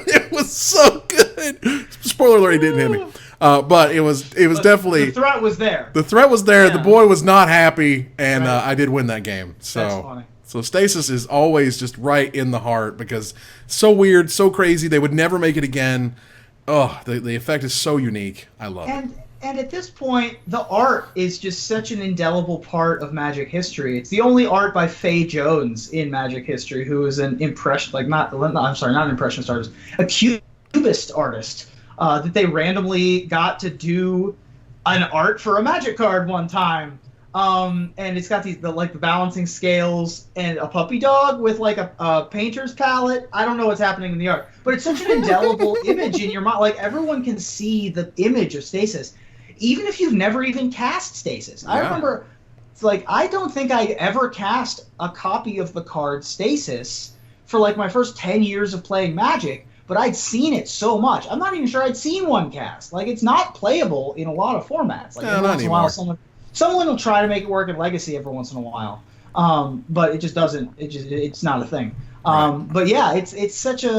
It was so good. Spoiler alert, he didn't hit me. But it was definitely... The threat was there. The threat was there. Yeah. The boy was not happy, and I did win that game. So, that's funny. So Stasis is always just right in the heart because so weird, so crazy. They would never make it again. Oh, the effect is so unique. I love it. And at this point, the art is just such an indelible part of Magic history. It's the only art by Faye Jones in Magic history, who is an not an impressionist artist, a cubist artist that they randomly got to do an art for a Magic card one time. And it's got the balancing scales and a puppy dog with like a painter's palette. I don't know what's happening in the art, but it's such an indelible image in your mind. Like, everyone can see the image of Stasis, even if you've never even cast Stasis. Yeah. I remember, it's like, I don't think I ever cast a copy of the card Stasis for like my first 10 years of playing Magic, but I'd seen it so much. I'm not even sure I'd seen one cast. Like, it's not playable in a lot of formats. Like, every once in a while, someone will try to make it work in Legacy every once in a while, but it just doesn't. It's not a thing. But yeah, it's such an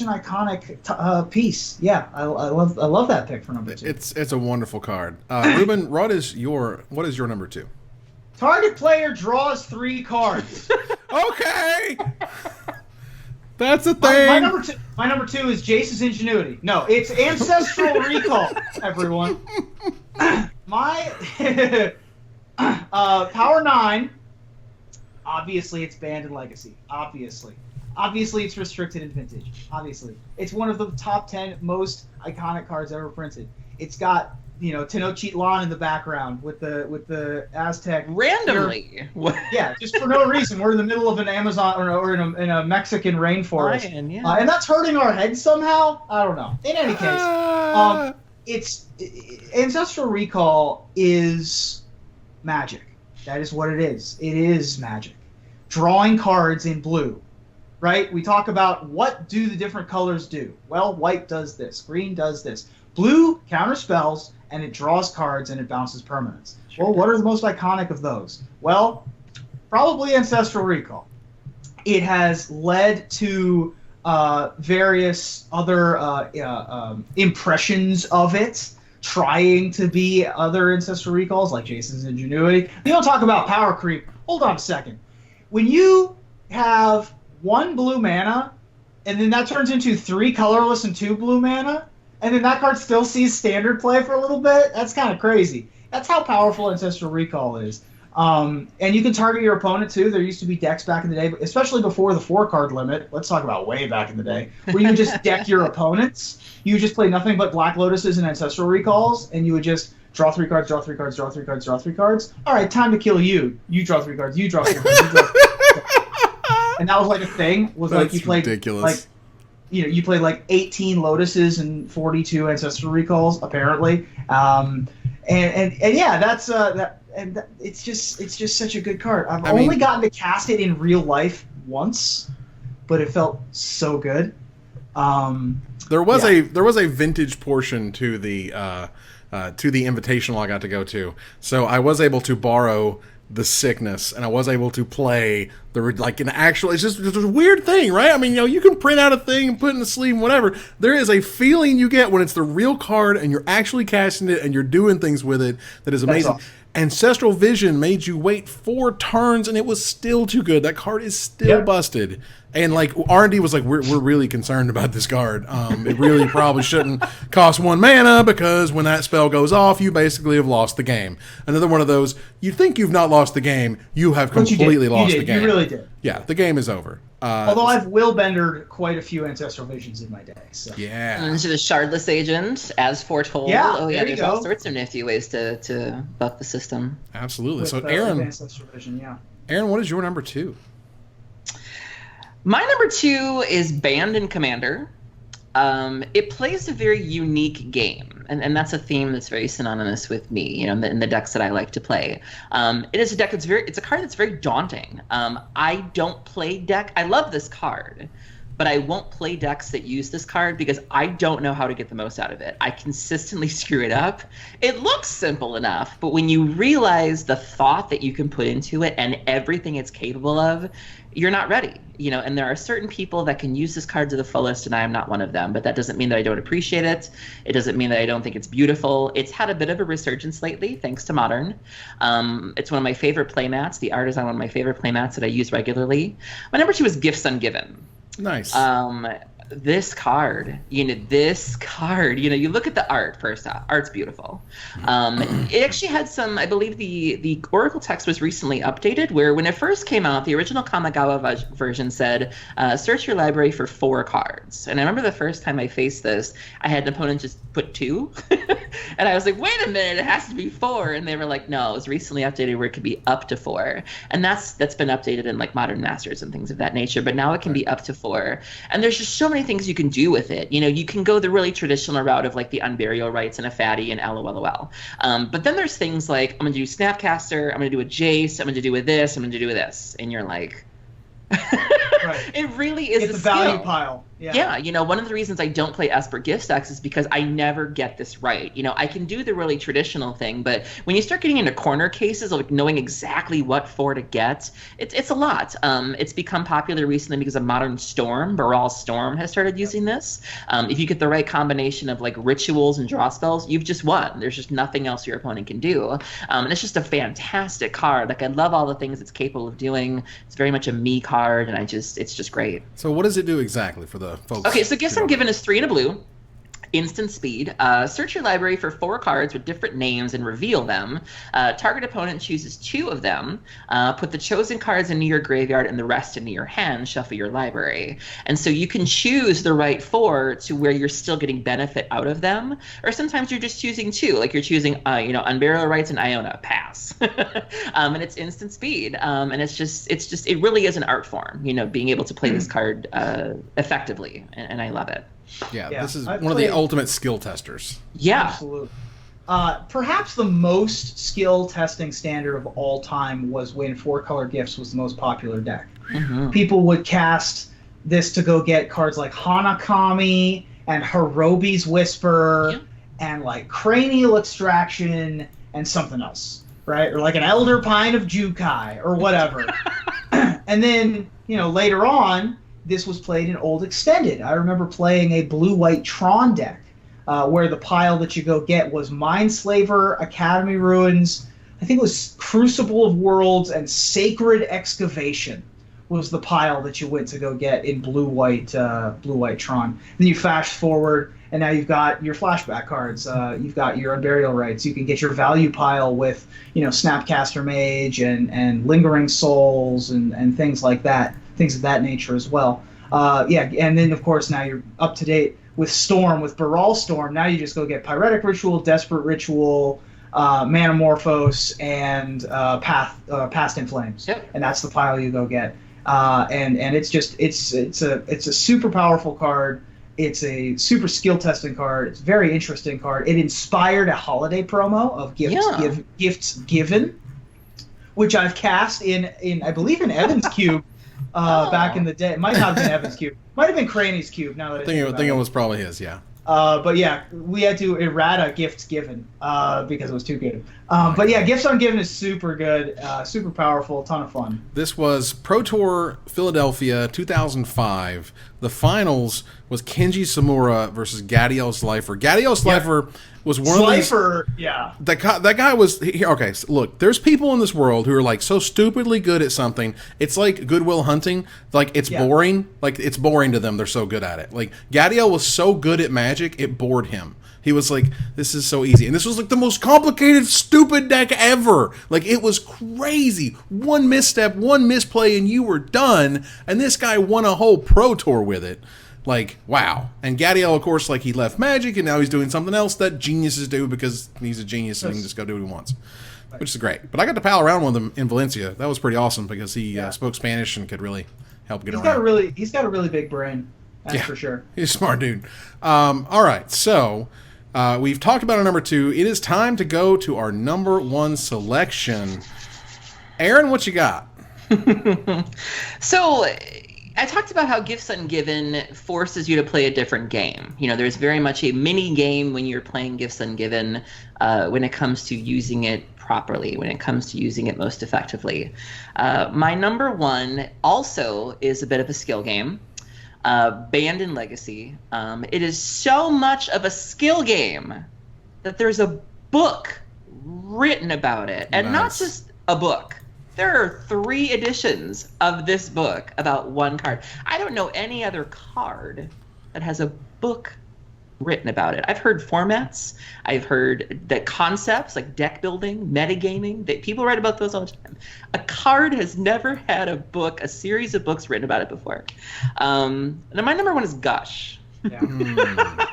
iconic piece. Yeah, I love that pick for number 2. It's a wonderful card. Ruben, what is your number 2? Target player draws 3 cards. Okay, that's a thing. My number two is Jace's Ingenuity. No, it's Ancestral Recall. Everyone. My Power 9. Obviously, it's banned in Legacy. Obviously, it's restricted in Vintage. Obviously, it's one of the top 10 most iconic cards ever printed. It's got Tenochtitlan in the background with the Aztec randomly. Yeah, just for no reason. We're in the middle of an Amazon or in a Mexican rainforest, and that's hurting our heads somehow. I don't know. In any case, Ancestral Recall is Magic. That is what it is. It is Magic. Drawing cards in blue, right? We talk about what do the different colors do. Well, white does this. Green does this. Blue counter spells, and it draws cards, and it bounces permanents. Sure. Well, what are the most iconic of those? Well, probably Ancestral Recall. It has led to various other impressions of it, trying to be other Ancestral Recalls, like Jason's Ingenuity. We don't talk about power creep. Hold on a second. When you have 1 blue mana, and then that turns into 3 colorless and 2 blue mana, and then that card still sees standard play for a little bit, that's kind of crazy. That's how powerful Ancestral Recall is. And you can target your opponent too. There used to be decks back in the day, especially before the 4-card limit. Let's talk about way back in the day, where you would just deck your opponents. You would just play nothing but Black Lotuses and Ancestral Recalls, and you would just draw 3 cards, draw 3 cards, draw 3 cards, draw 3 cards. All right, time to kill you. You draw 3 cards. You draw 3 cards. You draw 3 cards. And that was like a thing. Was That's like you played ridiculous. like, you played like 18 Lotuses and 42 Ancestral Recalls apparently. And yeah, that's it's just such a good card. I've only gotten to cast it in real life once, but it felt so good. There was a vintage portion to the invitational I got to go to, so I was able to borrow the Sickness, and I was able to play an actual. It's just a weird thing, right? I mean, you can print out a thing and put it in the sleeve and whatever. There is a feeling you get when it's the real card and you're actually casting it and you're doing things with it that is amazing. Awesome. Ancestral Vision made you wait 4 turns, and it was still too good. That card is still busted. And like R&D was like, we're really concerned about this card. It really probably shouldn't cost 1 mana, because when that spell goes off, you basically have lost the game. Another one of those, you think you've not lost the game, you have completely lost the game. You really did. Yeah, the game is over. Although I've willbendered quite a few Ancestral Visions in my day. So. Yeah. And to the Shardless Agent, as foretold. Yeah, There's all sorts of nifty ways to buff the system. Absolutely. With, so Aaron, Ancestral Vision, yeah. Aaron, what is your number 2? My number 2 is Band and Commander. It plays a very unique game, and that's a theme that's very synonymous with me, in the decks that I like to play. It is a deck it's a card that's very daunting. I don't play deck. I love this card, but I won't play decks that use this card because I don't know how to get the most out of it. I consistently screw it up. It looks simple enough, but when you realize the thought that you can put into it and everything it's capable of, you're not ready, and there are certain people that can use this card to the fullest, and I am not one of them, but that doesn't mean that I don't appreciate it. It doesn't mean that I don't think it's beautiful. It's had a bit of a resurgence lately, thanks to Modern. It's one of my favorite playmats. The art is on one of my favorite playmats that I use regularly. My number 2 is Gifts Ungiven. Nice. This card, you look at the art first off. Art's beautiful. It actually had some, I believe the Oracle text was recently updated, where when it first came out, the original Kamigawa version said, search your library for 4 cards. And I remember the first time I faced this, I had an opponent just put 2. And I was like, wait a minute, it has to be 4. And they were like, no, it was recently updated where it could be up to 4. And that's been updated in like Modern Masters and things of that nature, but now it can be up to 4. And there's just so many things you can do with it. You can go the really traditional route of like the Unburial Rites and a Fatty and LOLOL. But then there's things like, I'm going to do Snapcaster, I'm going to do a Jace, I'm going to do with this, I'm going to do with this. And you're like... Right. It really is the value pile. Yeah, one of the reasons I don't play Esper gift stacks is because I never get this right. I can do the really traditional thing, but when you start getting into corner cases of like knowing exactly what 4 to get, it's a lot. It's become popular recently because of Modern Storm. Baral Storm has started using this. If you get the right combination of like rituals and draw spells, you've just won. There's just nothing else your opponent can do. And it's just a fantastic card. Like, I love all the things it's capable of doing. It's very much a me card, and it's just great. So what does it do exactly for the folks? Okay, so Gifts Ungiven is 3 and a blue. Instant speed. Search your library for 4 cards with different names and reveal them. Target opponent chooses 2 of them. Put the chosen cards into your graveyard and the rest into your hand. Shuffle your library. And so you can choose the right 4 to where you're still getting benefit out of them. Or sometimes you're just choosing 2. Like you're choosing, Unburial Rites and Iona. Pass. And it's instant speed. And it really is an art form, being able to play this card effectively. And I love it. Yeah, this is one of the ultimate skill testers. Yeah. Absolutely. Perhaps the most skill testing standard of all time was when 4-color gifts was the most popular deck. Mm-hmm. People would cast this to go get cards like Hanakami and Hirobi's Whisper and like Cranial Extraction and something else, right? Or like an Elder Pine of Jukai or whatever. And then, later on, this was played in Old Extended. I remember playing a blue-white Tron deck where the pile that you go get was Mindslaver, Academy Ruins, I think it was Crucible of Worlds, and Sacred Excavation was the pile that you went to go get in blue-white Tron. Then you fast forward, and now you've got your flashback cards. You've got your Unburial Rites. You can get your value pile with, Snapcaster Mage and Lingering Souls and things like that, things of that nature as well. And then, of course, now you're up to date with Storm, with Baral Storm. Now you just go get Pyretic Ritual, Desperate Ritual, Manamorphose, and Past in Flames. Yep. And that's the pile you go get. And it's a super powerful card. It's a super skill testing card. It's a very interesting card. It inspired a holiday promo of gifts given, which I've cast in I believe in Evan's Cube back in the day. It might not have been Evan's Cube. Might have been Craney's Cube. Now that I think it was probably his. Yeah. But yeah, we had to errata gifts given because it was too good. But yeah, Gifts Ungiven is super good, super powerful, ton of fun. This was Pro Tour Philadelphia 2005. The finals was Kenji Samura versus Gadiel Slifer. Gadiel Slifer was one of these... Slifer, yeah. That guy was... Okay, so look, there's people in this world who are like so stupidly good at something. It's like Goodwill Hunting. Like, it's boring. Like, it's boring to them. They're so good at it. Like, Gadiel was so good at Magic, it bored him. He was like, this is so easy. And this was like the most complicated, stupid deck ever. Like, it was crazy. One misstep, one misplay, and you were done. And this guy won a whole Pro Tour with it. Like, wow. And Gadiel, of course, like, he left Magic, and now he's doing something else that geniuses do because he's a genius and he can just go do what he wants. Which is great. But I got to pal around with him in Valencia. That was pretty awesome because he spoke Spanish and could really help get around. He's got a really big brain. That's for sure. He's a smart dude. All right, so... we've talked about our number 2. It is time to go to our number 1 selection. Aaron, what you got? So, I talked about how Gifts Ungiven forces you to play a different game. There's very much a mini game when you're playing Gifts Ungiven when it comes to using it properly, when it comes to using it most effectively. My number 1 also is a bit of a skill game. Banned in Legacy. It is so much of a skill game that there's a book written about it. And not just a book. There are 3 editions of this book about one card. I don't know any other card that has a book written about it. I've heard formats. I've heard that concepts like deck building, metagaming, that people write about those all the time. A card has never had a book, a series of books written about it before. And my number 1 is Gush. Yeah.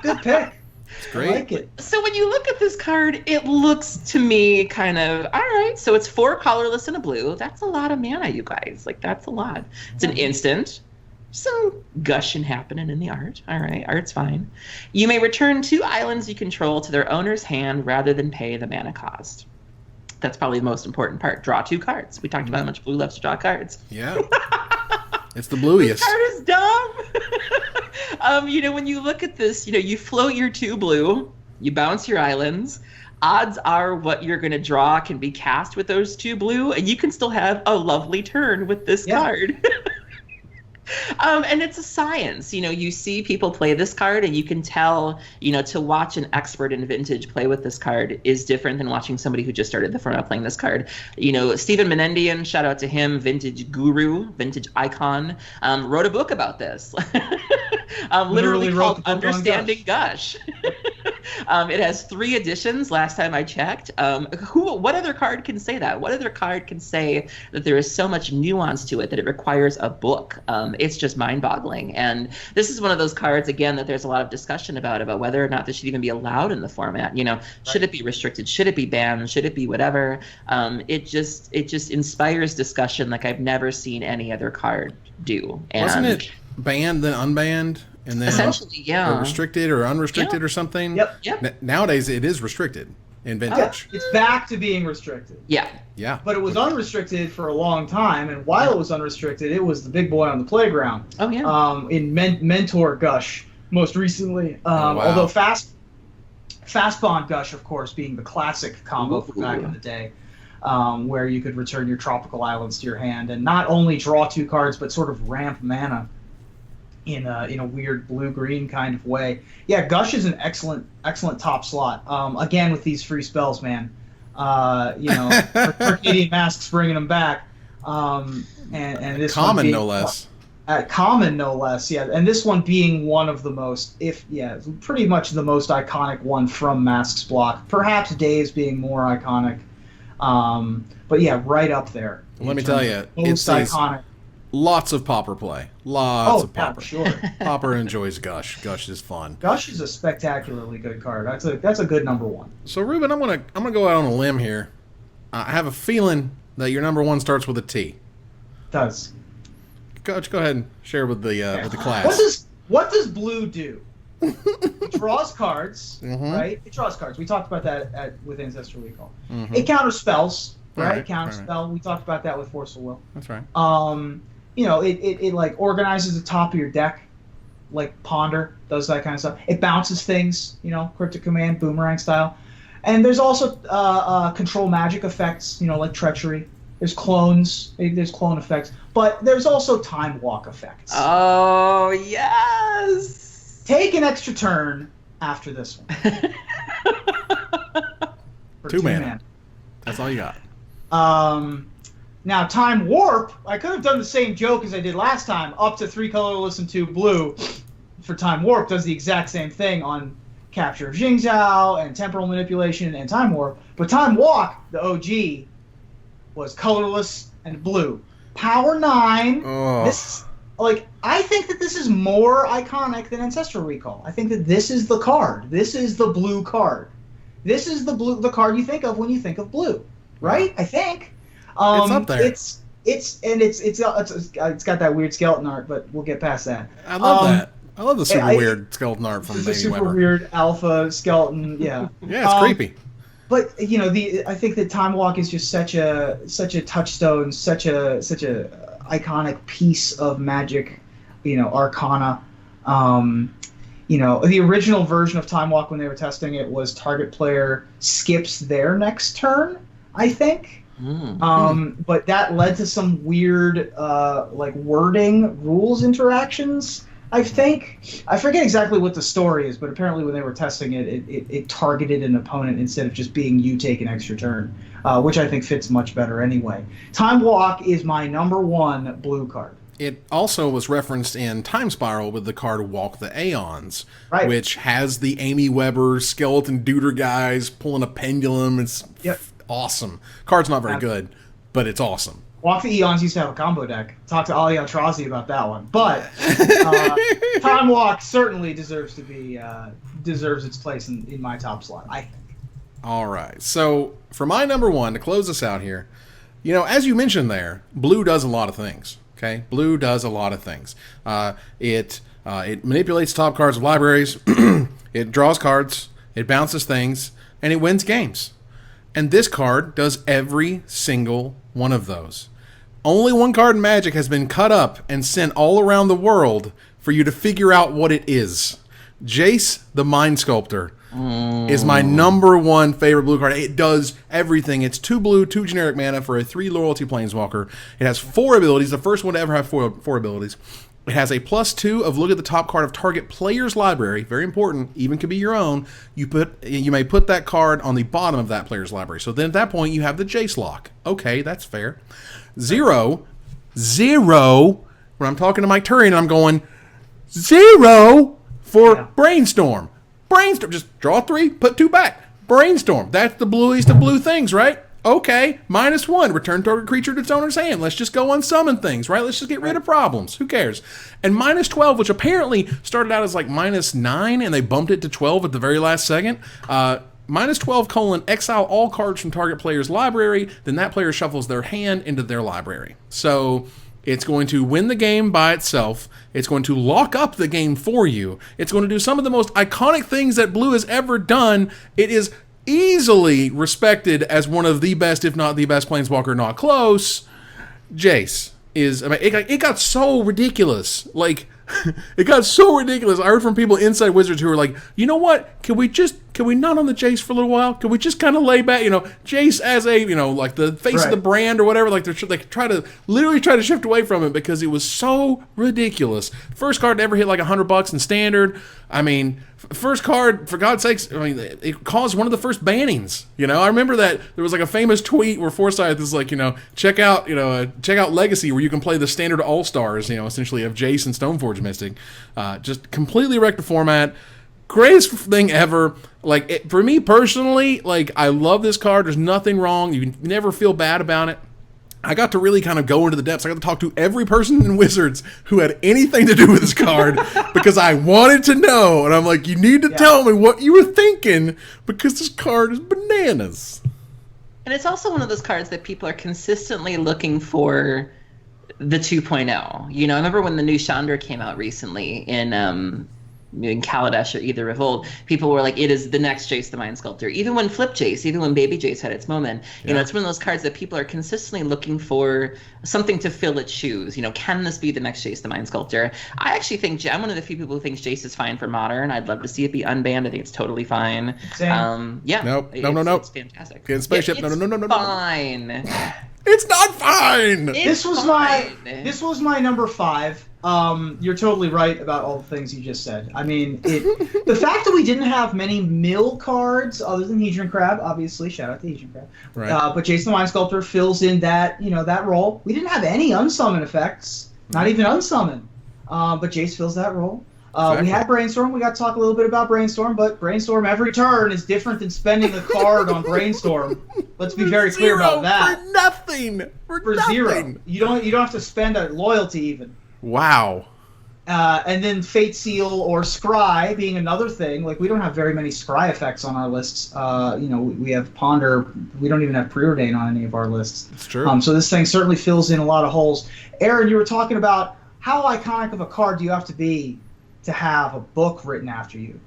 Good pick. It's great. I like it. So when you look at this card, it looks to me kind of, all right, so it's 4 colorless and a blue. That's a lot of mana, you guys. Like, that's a lot. It's an instant. Some gushing happening in the art. All right, art's fine. You may return 2 islands you control to their owner's hand rather than pay the mana cost. That's probably the most important part. Draw 2 cards. We talked about how much blue loves to draw cards. Yeah. It's the blueiest. This card is dumb. When you look at this, you float your 2 blue, you bounce your islands. Odds are what you're going to draw can be cast with those 2 blue, and you can still have a lovely turn with this card. And it's a science. You see people play this card, and you can tell, to watch an expert in Vintage play with this card is different than watching somebody who just started the format playing this card. Stephen Menendian, shout out to him, Vintage Guru, Vintage Icon, wrote a book about this. Literally called Understanding Gush. It has 3 editions last time I checked. What other card can say that? What other card can say that there is so much nuance to it that it requires a book? It's just mind-boggling. And this is one of those cards, again, that there's a lot of discussion about whether or not this should even be allowed in the format. Should it be restricted? Should it be banned? Should it be whatever? It just inspires discussion like I've never seen any other card do. And wasn't it banned then unbanned? And then essentially, or restricted or unrestricted or something? Yep. Nowadays, it is restricted in Vintage. It's back to being restricted. Yeah. But it was unrestricted for a long time, and while it was unrestricted, it was the big boy on the playground. Oh, yeah. In Mentor Gush, most recently. Although Fast Bond Gush, of course, being the classic combo from back in the day, where you could return your tropical islands to your hand and not only draw 2 cards, but sort of ramp mana in a weird blue-green kind of way. Yeah, Gush is an excellent top slot. Again, with these free spells, man. Arcadian Masks bringing them back. And this common, one being, no less. Common, no less, yeah. And this one being one of the most, pretty much the most iconic one from Mask's block. Perhaps Days being more iconic. But yeah, right up there. Let me tell you, most iconic. Lots of Popper play. Lots of Popper. Yeah, sure. Popper enjoys Gush. Gush is fun. Gush is a spectacularly good card. That's a good number one. So Ruben, I'm gonna go out on a limb here. I have a feeling that your number one starts with a T. It does. Go ahead and share with the class. What does blue do? It draws cards, right? It draws cards. We talked about that with Ancestral Recall. It counters spells, right? Counterspell. We talked about that with Forceful Will. That's right. It like organizes the top of your deck, like Ponder does that kind of stuff. It bounces things, Cryptic Command, Boomerang style. And there's also control magic effects, like Treachery. There's clones. There's clone effects. But there's also Time Walk effects. Oh, yes! Take an extra turn after this one. For 2 mana. That's all you got. Now, Time Warp, I could have done the same joke as I did last time. Up to 3 colorless and 2 blue for Time Warp does the exact same thing on Capture of Jingzhou and Temporal Manipulation and Time Warp. But Time Walk, the OG, was colorless and blue. Power 9. Oh. This, I think that this is more iconic than Ancestral Recall. I think that this is the card. This is the blue card. This is the card you think of when you think of blue, right? I think. It's up there. It's got that weird skeleton art, but we'll get past that. I love that. I love the super weird skeleton art from the super Weber. Weird alpha skeleton. Yeah. Yeah, it's creepy. But I think that Time Walk is just such a touchstone, such a iconic piece of Magic, Arcana. The original version of Time Walk when they were testing it was target player skips their next turn, I think. But that led to some weird wording rules interactions, I think. I forget exactly what the story is, but apparently when they were testing it, it targeted an opponent instead of just being you take an extra turn, which I think fits much better anyway. Time Walk is my number one blue card. It also was referenced in Time Spiral with the card Walk the Aeons, right, which has the Amy Weber skeleton Deuter guys pulling a pendulum. It's awesome. Card's not very good, but it's awesome. Walk the Eons used to have a combo deck. Talk to Ali Altrazi about that one. But Time Walk certainly deserves its place in my top slot, I think. All right. So for my number one, to close us out here, as you mentioned there, blue does a lot of things. Okay, blue does a lot of things. It manipulates top cards of libraries. It draws cards. It bounces things, and it wins games. And this card does every single one of those. Only one card in Magic has been cut up and sent all around the world for you to figure out what it is. Jace, the Mind Sculptor, is my number one favorite blue card. It does everything. It's 2 blue, 2 generic mana for a 3 loyalty planeswalker. It has 4 abilities, the first one to ever have 4 abilities. It has a +2 of look at the top card of target player's library. Very important. Even could be your own. You may put that card on the bottom of that player's library. So then at that point you have the Jace lock. Okay, that's fair. 0. When I'm talking to Mike Turian, I'm going 0 for Brainstorm. Brainstorm. Just draw 3, put 2 back. Brainstorm. That's the bluest of blue things, right? Okay, -1. Return target creature to its owner's hand. Let's just go unsummon things, right? Let's just get rid of problems. Who cares? And -12, which apparently started out as like -9, and they bumped it to 12 at the very last second. -12: exile all cards from target player's library. Then that player shuffles their hand into their library. So it's going to win the game by itself. It's going to lock up the game for you. It's going to do some of the most iconic things that blue has ever done. It is easily respected as one of the best, if not the best, planeswalker, not close. Jace is, it got so ridiculous. Like, It got so ridiculous. I heard from people inside Wizards who were like, you know what? Can we not on the Jace for a little while? Can we just kind of lay back? Jace as a, like the face of the brand or whatever. Like they try to shift away from it because it was so ridiculous. First card to ever hit like $100 in standard. I mean, first card, for God's sakes, it caused one of the first bannings. I remember that there was like a famous tweet where Forsyth is like, check out Legacy where you can play the standard All-Stars, essentially of Jace and Stoneforge Mystic. Just completely wrecked the format. Greatest thing ever. For me personally, I love this card. There's nothing wrong. You never feel bad about it. I got to really kind of go into the depths. I got to talk to every person in Wizards who had anything to do with this card because I wanted to know. And I'm like, you need to tell me what you were thinking because this card is bananas. And it's also one of those cards that people are consistently looking for the 2.0. I remember when the new Chandra came out recently in Kaladesh or either Revolt, people were like, it is the next Jace the Mind Sculptor. Even when Flip Jace, even when Baby Jace had its moment, it's one of those cards that people are consistently looking for something to fill its shoes. Can this be the next Jace the Mind Sculptor? I actually think, I'm one of the few people who thinks Jace is fine for Modern. I'd love to see it be unbanned. I think it's totally fine. Same. No. It's fantastic. Get in Spaceship. No. Fine. It's not fine. This was my number 5. You're totally right about all the things you just said. I mean, the fact that we didn't have many mill cards other than Hedron Crab, obviously, shout out to Hedron Crab. Right. But Jace the Mind Sculptor fills in that that role. We didn't have any unsummon effects, not even unsummon. But Jace fills that role. Exactly. We had Brainstorm. We got to talk a little bit about Brainstorm, but Brainstorm every turn is different than spending a card on Brainstorm. Let's be very clear about that. For nothing. For nothing. 0. You don't have to spend a loyalty even. Wow. And then Fate Seal or Scry being another thing. We don't have very many Scry effects on our lists. We have Ponder. We don't even have Preordain on any of our lists. It's true. So this thing certainly fills in a lot of holes. Aaron, you were talking about how iconic of a card do you have to be to have a book written after you?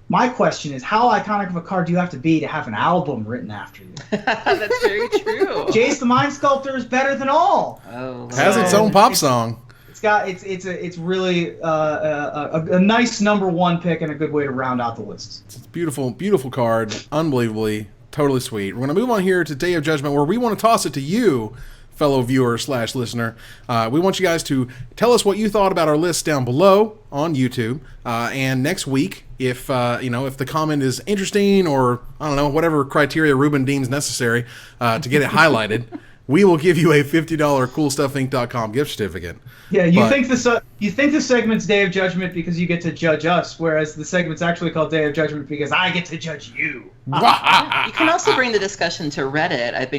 My question is, how iconic of a card do you have to be to have an album written after you? That's very true. Jace the Mind Sculptor is better than all. Oh, it has its own pop song. It's really a nice number 1 pick and a good way to round out the list. It's a beautiful card, unbelievably, totally sweet. We're going to move on here to Day of Judgment, where we want to toss it to you, fellow viewer / listener. We want you guys to tell us what you thought about our list down below on YouTube. And next week, if the comment is interesting or I don't know whatever criteria Ruben deems necessary to get it highlighted. We will give you a $50 CoolStuffInc.com gift certificate. Yeah, you think the segment's Day of Judgment because you get to judge us, whereas the segment's actually called Day of Judgment because I get to judge you. You can also bring the discussion to Reddit. I've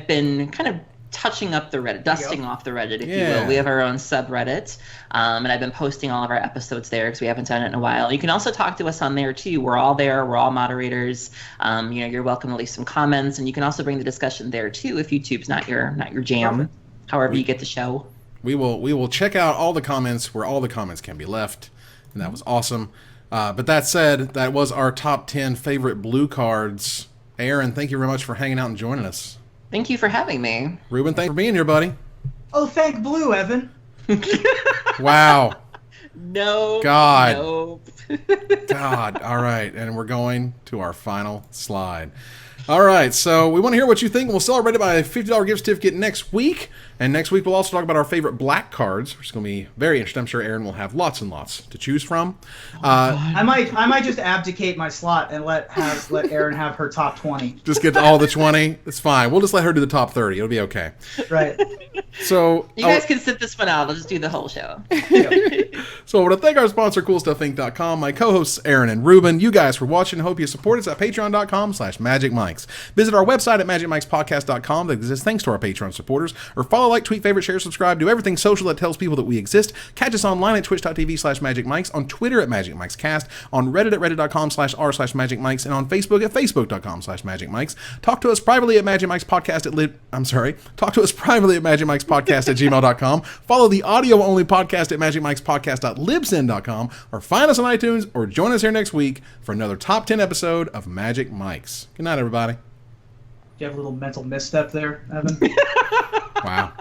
been kind of touching up the Reddit, dusting off the Reddit, if you will. We have our own subreddit, and I've been posting all of our episodes there because we haven't done it in a while. You can also talk to us on there too. We're all there. We're all moderators. You're welcome to leave some comments, and you can also bring the discussion there too if YouTube's not your jam. However you get the show. We will check out all the comments where all the comments can be left, and that was awesome. But that said, that was our top 10 favorite blue cards. Aaron, thank you very much for hanging out and joining us. Thank you for having me. Ruben, thanks for being here, buddy. Oh, thank Blue, Evan. Wow. No. God. Nope. God. All right. And we're going to our final slide. All right. So we want to hear what you think. We'll celebrate it by a $50 gift certificate next week. And next week, we'll also talk about our favorite black cards, which is going to be very interesting. I'm sure Aaron will have lots and lots to choose from. I might just abdicate my slot and let Aaron have her top 20. Just get all the 20. It's fine. We'll just let her do the top 30. It'll be okay. Right. So you guys can sit this one out. I'll just do the whole show. So I want to thank our sponsor, CoolStuffInc.com, my co-hosts Aaron and Ruben. You guys for watching. Hope you support us at patreon.com/magicmics. Visit our website at magicmikespodcast.com that exists thanks to our Patreon supporters. Or follow, like, tweet, favorite, share, subscribe, do everything social that tells people that we exist. Catch us online at twitch.tv/magicmics, on Twitter at magicmikescast, on Reddit at reddit.com/r/magicmics, and on Facebook at facebook.com/magicmics. Talk to us privately at Talk to us privately at magicmikespodcast@gmail.com. Follow the audio-only podcast at magicmikespodcast.libsyn.com, or find us on iTunes, or join us here next week for another top 10 episode of Magic Mikes. Good night, everybody. Do you have a little mental misstep there, Evan? Wow.